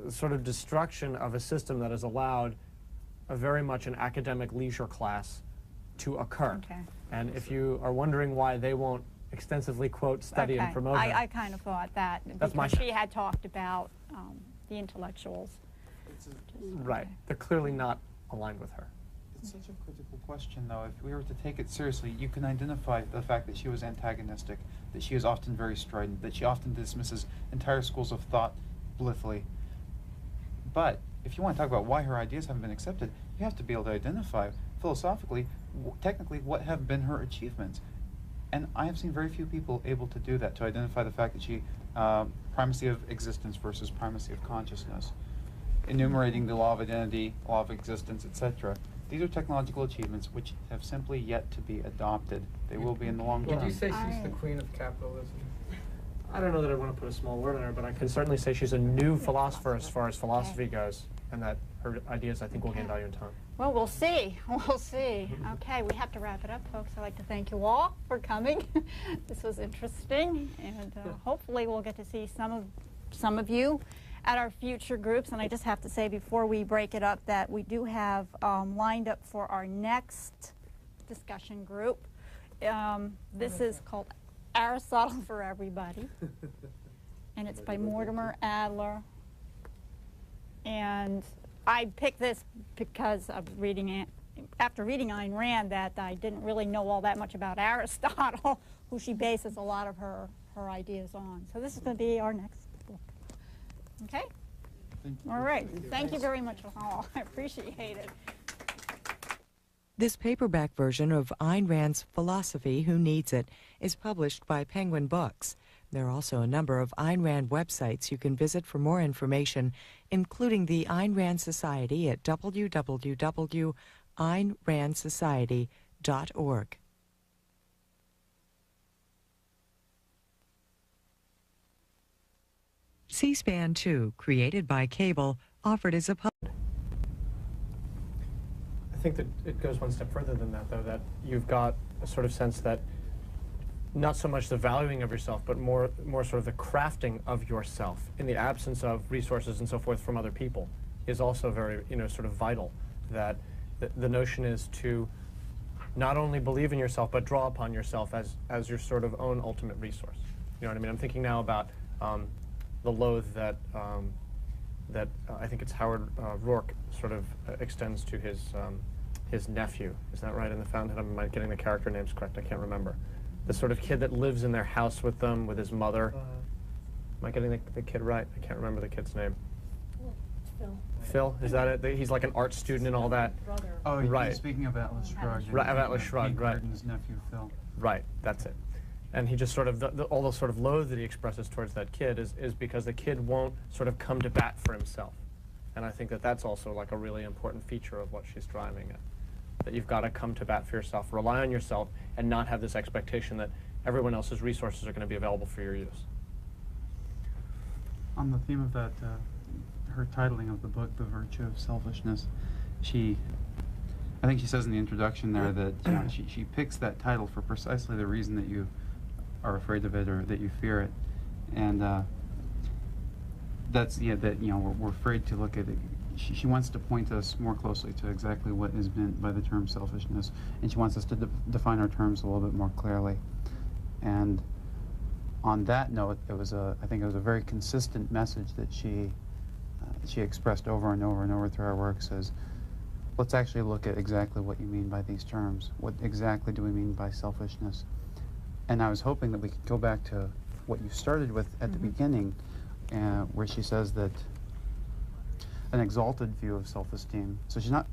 sort of destruction of a system that has allowed a very much an academic leisure class to occur. Okay. And if you are wondering why they won't extensively quote, study, and promote her, I kind of thought that because she had talked about the intellectuals. Right. They're clearly not aligned with her. It's such a critical question, though. If we were to take it seriously, you can identify the fact that she was antagonistic, that she is often very strident, that she often dismisses entire schools of thought blithely. But if you want to talk about why her ideas haven't been accepted, you have to be able to identify philosophically, technically, what have been her achievements. And I have seen very few people able to do that, to identify the fact that she, primacy of existence versus primacy of consciousness, enumerating the law of identity, law of existence, etc. These are technological achievements which have simply yet to be adopted. They will be in the long term. Would you say she's the queen of capitalism? I don't know that I want to put a small word on her, but I can certainly say she's a new philosopher as far as philosophy goes, and that her ideas, I think, will gain value in time. Well, we'll see. We'll see. Okay, we have to wrap it up, folks. I'd like to thank you all for coming. This was interesting, and hopefully we'll get to see some of you at our future groups. And I just have to say before we break it up that we do have lined up for our next discussion group. This is called Aristotle for Everybody, and it's by Mortimer Adler. And I picked this because of after reading Ayn Rand, that I didn't really know all that much about Aristotle, who she bases a lot of her ideas on. So this is going to be our next book. Okay? All right. Thank you very much all. I appreciate it. This paperback version of Ayn Rand's Philosophy, Who Needs It, is published by Penguin Books. There are also a number of Ayn Rand websites you can visit for more information, including the Ayn Rand Society at www.aynrandsociety.org. C-SPAN 2, created by cable, offered as a I think that it goes one step further than that, though, that you've got a sort of sense that not so much the valuing of yourself, but more sort of the crafting of yourself in the absence of resources and so forth from other people is also very, sort of vital. That the notion is to not only believe in yourself, but draw upon yourself as your sort of own ultimate resource. You know what I mean? I'm thinking now about the loathe that I think it's Howard Rourke sort of extends to his nephew. Is that right? In The Fountainhead, am I getting the character names correct? I can't remember. The sort of kid that lives in their house with them, with his mother. Am I getting the kid right? I can't remember the kid's name. Phil. Phil? Is that it? He's like an art student and all that? Brother. Oh, right. Speaking of Atlas Shrugged. Right, of Atlas Shrugged, right. His nephew, Phil. Right, that's it. And he just sort of, all the sort of loathe that he expresses towards that kid is because the kid won't sort of come to bat for himself. And I think that that's also like a really important feature of what she's driving at. That you've got to come to bat for yourself, rely on yourself, and not have this expectation that everyone else's resources are going to be available for your use. On the theme of that, her titling of the book, The Virtue of Selfishness, I think she says in the introduction there that she picks that title for precisely the reason that you are afraid of it or that you fear it. And that's, we're afraid to look at it. She wants to point us more closely to exactly what is meant by the term selfishness, and she wants us to define our terms a little bit more clearly. And on that note, I think it was a very consistent message that she expressed over and over and over through our work. Says, let's actually look at exactly what you mean by these terms. What exactly do we mean by selfishness? And I was hoping that we could go back to what you started with at the beginning, where she says that an exalted view of self-esteem. So she's not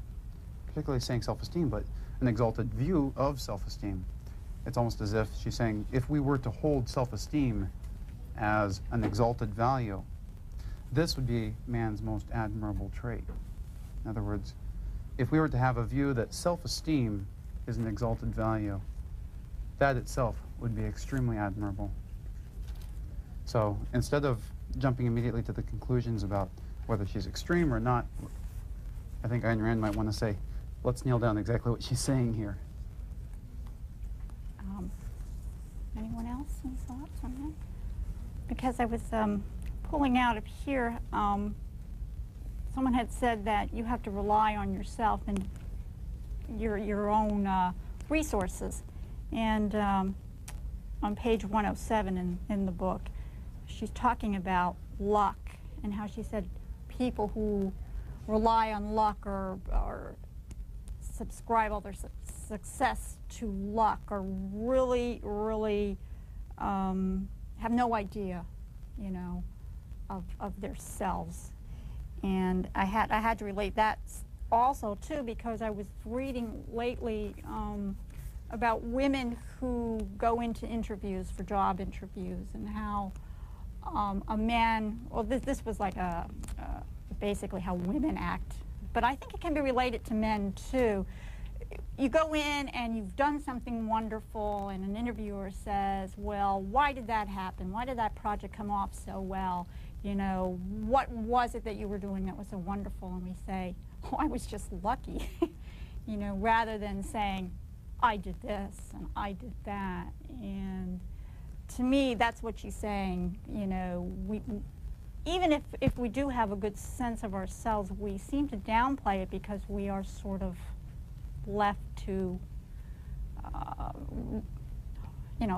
particularly saying self-esteem, but an exalted view of self-esteem. It's almost as if she's saying, if we were to hold self-esteem as an exalted value, this would be man's most admirable trait. In other words, if we were to have a view that self-esteem is an exalted value, that itself would be extremely admirable. So instead of jumping immediately to the conclusions about whether she's extreme or not, I think Ayn Rand might want to say, let's nail down exactly what she's saying here. Anyone else? Any thoughts on that? Because I was pulling out of here, someone had said that you have to rely on yourself and your own resources. And on page 107 in the book, she's talking about luck and how she said people who rely on luck or subscribe all their success to luck are really, really have no idea, of themselves. And I had to relate that also too, because I was reading lately about women who go into interviews for job interviews and how a man, well, this was like basically how women act, but I think it can be related to men too. You go in and you've done something wonderful and an interviewer says, well, why did that happen? Why did that project come off so well? What was it that you were doing that was so wonderful? And we say, oh, I was just lucky, rather than saying, I did this and I did that. And to me, that's what she's saying. Even if we do have a good sense of ourselves, we seem to downplay it because we are sort of left to,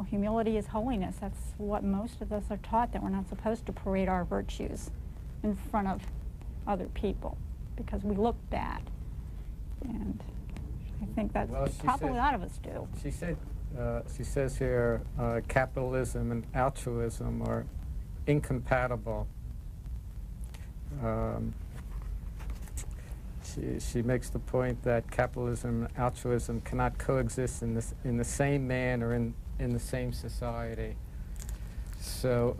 humility is holiness. That's what most of us are taught, that we're not supposed to parade our virtues in front of other people because we look bad. And I think that's probably a lot of us do. She says here, capitalism and altruism are incompatible. she makes the point that capitalism and altruism cannot coexist in the same man or in the same society. So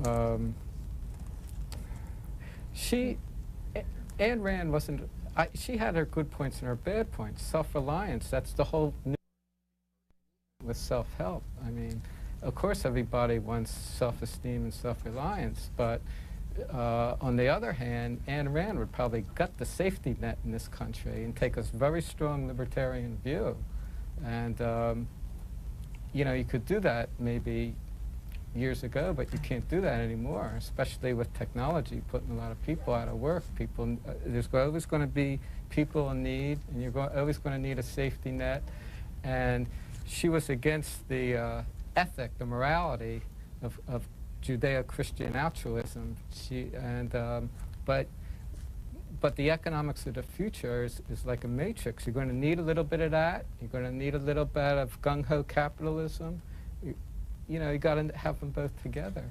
Ayn Rand wasn't, she had her good points and her bad points. Self-reliance, that's the whole new with self-help. I mean, of course everybody wants self-esteem and self-reliance, but on the other hand, Ayn Rand would probably gut the safety net in this country and take a very strong libertarian view. And, you know, you could do that maybe years ago, but you can't do that anymore, especially with technology putting a lot of people out of work. People, there's always going to be people in need, and you're always going to need a safety net. And she was against the ethic, the morality of Judeo-Christian altruism. But the economics of the future is like a matrix. You're going to need a little bit of that. You're going to need a little bit of gung-ho capitalism. You know, you got to have them both together.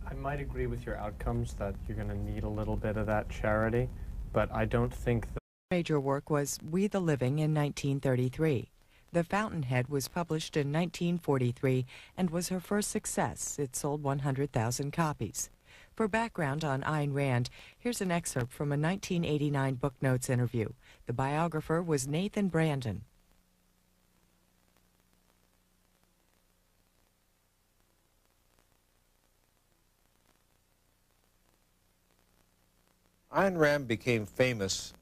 I might agree with your outcomes that you're going to need a little bit of that charity, but I don't think that Major work was We the Living in 1933. The Fountainhead was published in 1943 and was her first success. It sold 100,000 copies. For background on Ayn Rand, here's an excerpt from a 1989 Book Notes interview. The biographer was Nathan Brandon. Ayn Rand became famous.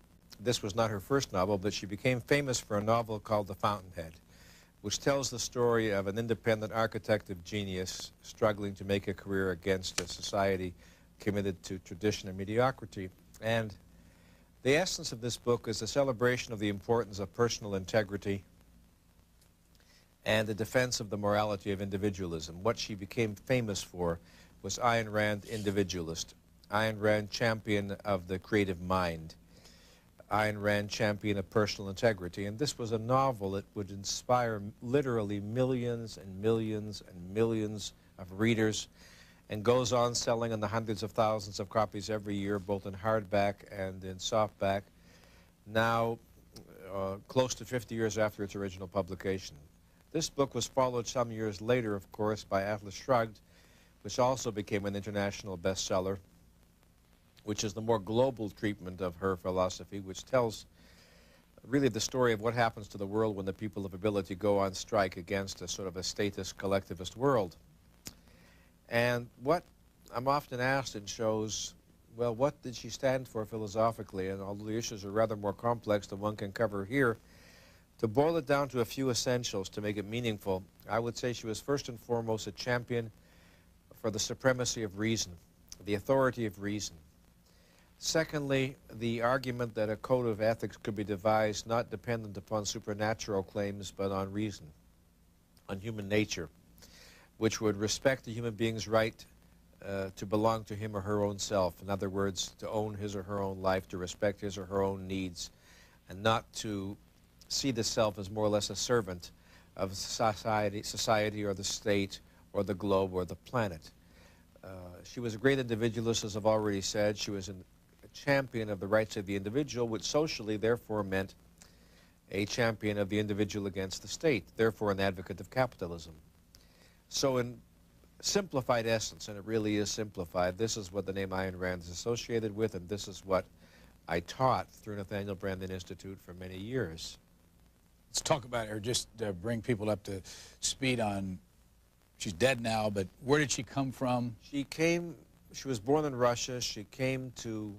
This was not her first novel, but she became famous for a novel called The Fountainhead, which tells the story of an independent architect of genius struggling to make a career against a society committed to tradition and mediocrity. And the essence of this book is a celebration of the importance of personal integrity and the defense of the morality of individualism. What she became famous for was Ayn Rand individualist, Ayn Rand champion of the creative mind, Ayn Rand champion of personal integrity. And this was a novel that would inspire literally millions and millions and millions of readers, and goes on selling in the hundreds of thousands of copies every year, both in hardback and in softback, now close to 50 years after its original publication. This book was followed some years later, of course, by Atlas Shrugged, which also became an international bestseller, which is the more global treatment of her philosophy, which tells really the story of what happens to the world when the people of ability go on strike against a sort of a statist collectivist world. And what I'm often asked in shows, well, what did she stand for philosophically? And although the issues are rather more complex than one can cover here, to boil it down to a few essentials to make it meaningful, I would say she was first and foremost a champion for the supremacy of reason, the authority of reason. Secondly, the argument that a code of ethics could be devised not dependent upon supernatural claims, but on reason, on human nature, which would respect the human being's right to belong to him or her own self. In other words, to own his or her own life, to respect his or her own needs, and not to see the self as more or less a servant of society or the state or the globe or the planet. She was a great individualist, as I've already said. She was a champion of the rights of the individual, which socially therefore meant a champion of the individual against the state, therefore an advocate of capitalism. So in simplified essence, and it really is simplified, this is what the name Ayn Rand is associated with, and this is what I taught through Nathaniel Branden Institute for many years. Let's talk about her, just bring people up to speed on, she's dead now, but where did she come from? She was born in Russia. She came to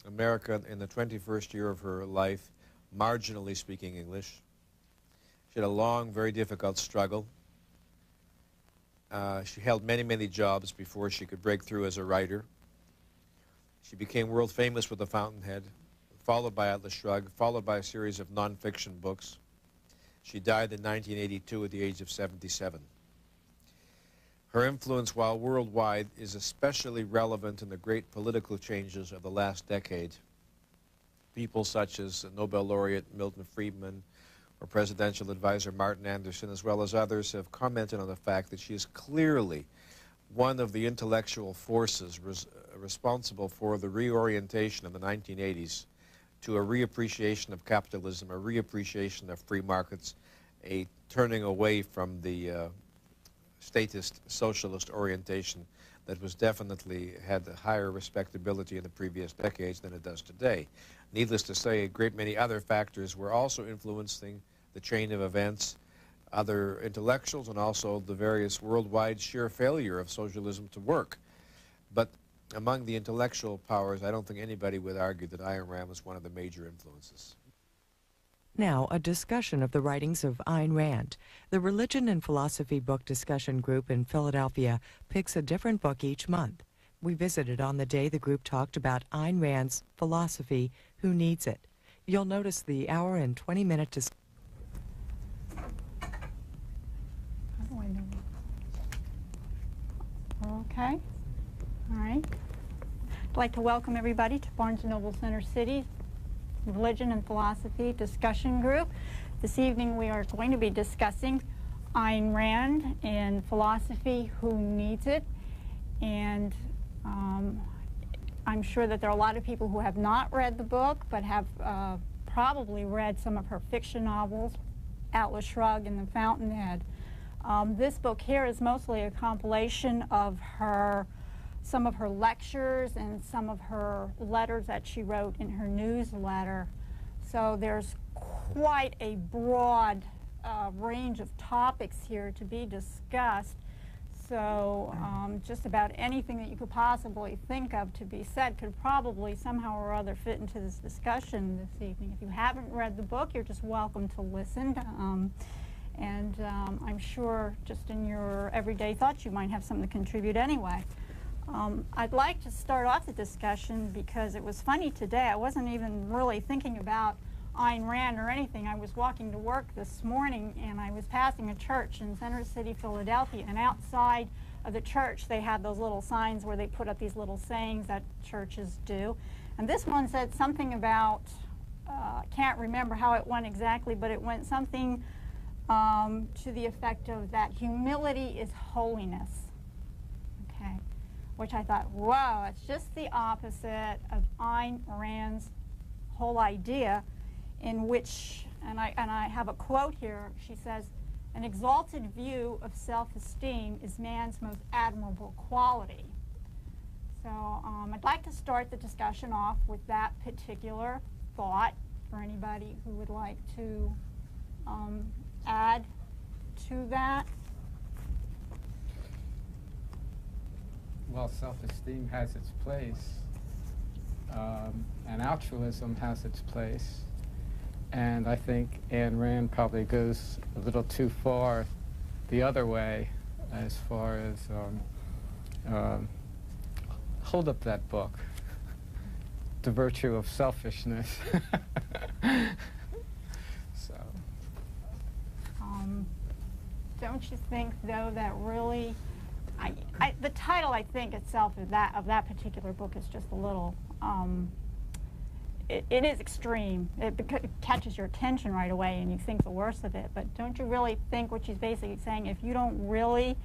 America in the 21st year of her life, marginally speaking English. She had a long, very difficult struggle. She held many, many jobs before she could break through as a writer. She became world famous with The Fountainhead, followed by Atlas Shrugged, followed by a series of non-fiction books. She died in 1982 at the age of 77. Her influence, while worldwide, is especially relevant in the great political changes of the last decade. People such as Nobel laureate Milton Friedman or presidential advisor Martin Anderson, as well as others, have commented on the fact that she is clearly one of the intellectual forces responsible for the reorientation of the 1980s to a reappreciation of capitalism, a reappreciation of free markets, a turning away from the statist socialist orientation that was definitely had a higher respectability in the previous decades than it does today. Needless to say, a great many other factors were also influencing the chain of events, other intellectuals, and also the various worldwide sheer failure of socialism to work. But among the intellectual powers, I don't think anybody would argue that Ayn Rand was one of the major influences. Now, a discussion of the writings of Ayn Rand. The Religion and Philosophy Book Discussion Group in Philadelphia picks a different book each month. We visited on the day the group talked about Ayn Rand's philosophy, Who Needs It? You'll notice the hour and 20-minute discussion. Okay. All right. I'd like to welcome everybody to Barnes & Noble Center City's Religion and Philosophy Discussion Group. This evening we are going to be discussing Ayn Rand and philosophy, Who Needs It? And I'm sure that there are a lot of people who have not read the book but have probably read some of her fiction novels, Atlas Shrugged and The Fountainhead. This book here is mostly a compilation of some of her lectures and some of her letters that she wrote in her newsletter. So there's quite a broad range of topics here to be discussed. So just about anything that you could possibly think of to be said could probably somehow or other fit into this discussion this evening. If you haven't read the book, you're just welcome to listen. And I'm sure just in your everyday thoughts you might have something to contribute anyway. I'd like to start off the discussion because it was funny today. I wasn't even really thinking about Ayn Rand or anything. I was walking to work this morning and I was passing a church in Center City, Philadelphia, and outside of the church they had those little signs where they put up these little sayings that churches do. And this one said something about, I can't remember how it went exactly, but it went something to the effect of that humility is holiness. Okay. Which I thought, wow, it's just the opposite of Ayn Rand's whole idea, in which, and I have a quote here, she says, an exalted view of self-esteem is man's most admirable quality. So I'd like to start the discussion off with that particular thought for anybody who would like to add to that. Well, self-esteem has its place, and altruism has its place, and I think Ayn Rand probably goes a little too far the other way as far as, hold up that book, The Virtue of Selfishness. So. Don't you think, though, that really, the title, I think, itself of that particular book is just a little, it is extreme. It catches your attention right away and you think the worst of it. But don't you really think what she's basically saying, if you don't really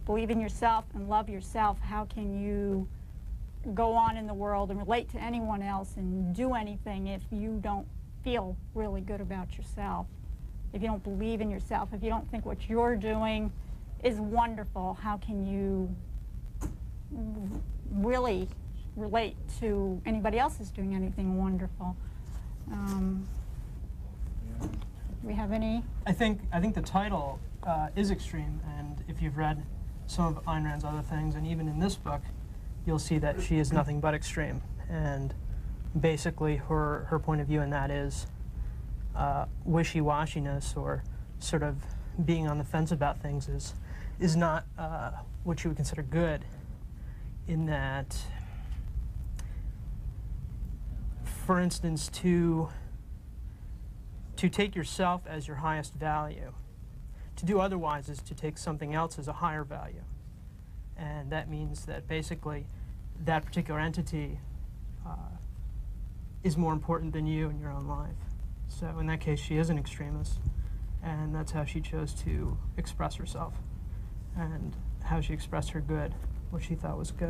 believe in yourself and love yourself, how can you go on in the world and relate to anyone else and do anything if you don't feel really good about yourself? If you don't believe in yourself, if you don't think what you're doing is wonderful, how can you really relate to anybody else who's doing anything wonderful? Do we have any? I think the title is extreme, and if you've read some of Ayn Rand's other things, and even in this book, you'll see that she is nothing but extreme. And basically her point of view in that is wishy-washiness, or sort of being on the fence about things is not what you would consider good, in that, for instance, to take yourself as your highest value. To do otherwise is to take something else as a higher value. And that means that basically that particular entity is more important than you in your own life. So in that case, she is an extremist, and that's how she chose to express herself, and how she expressed her good, what she thought was good.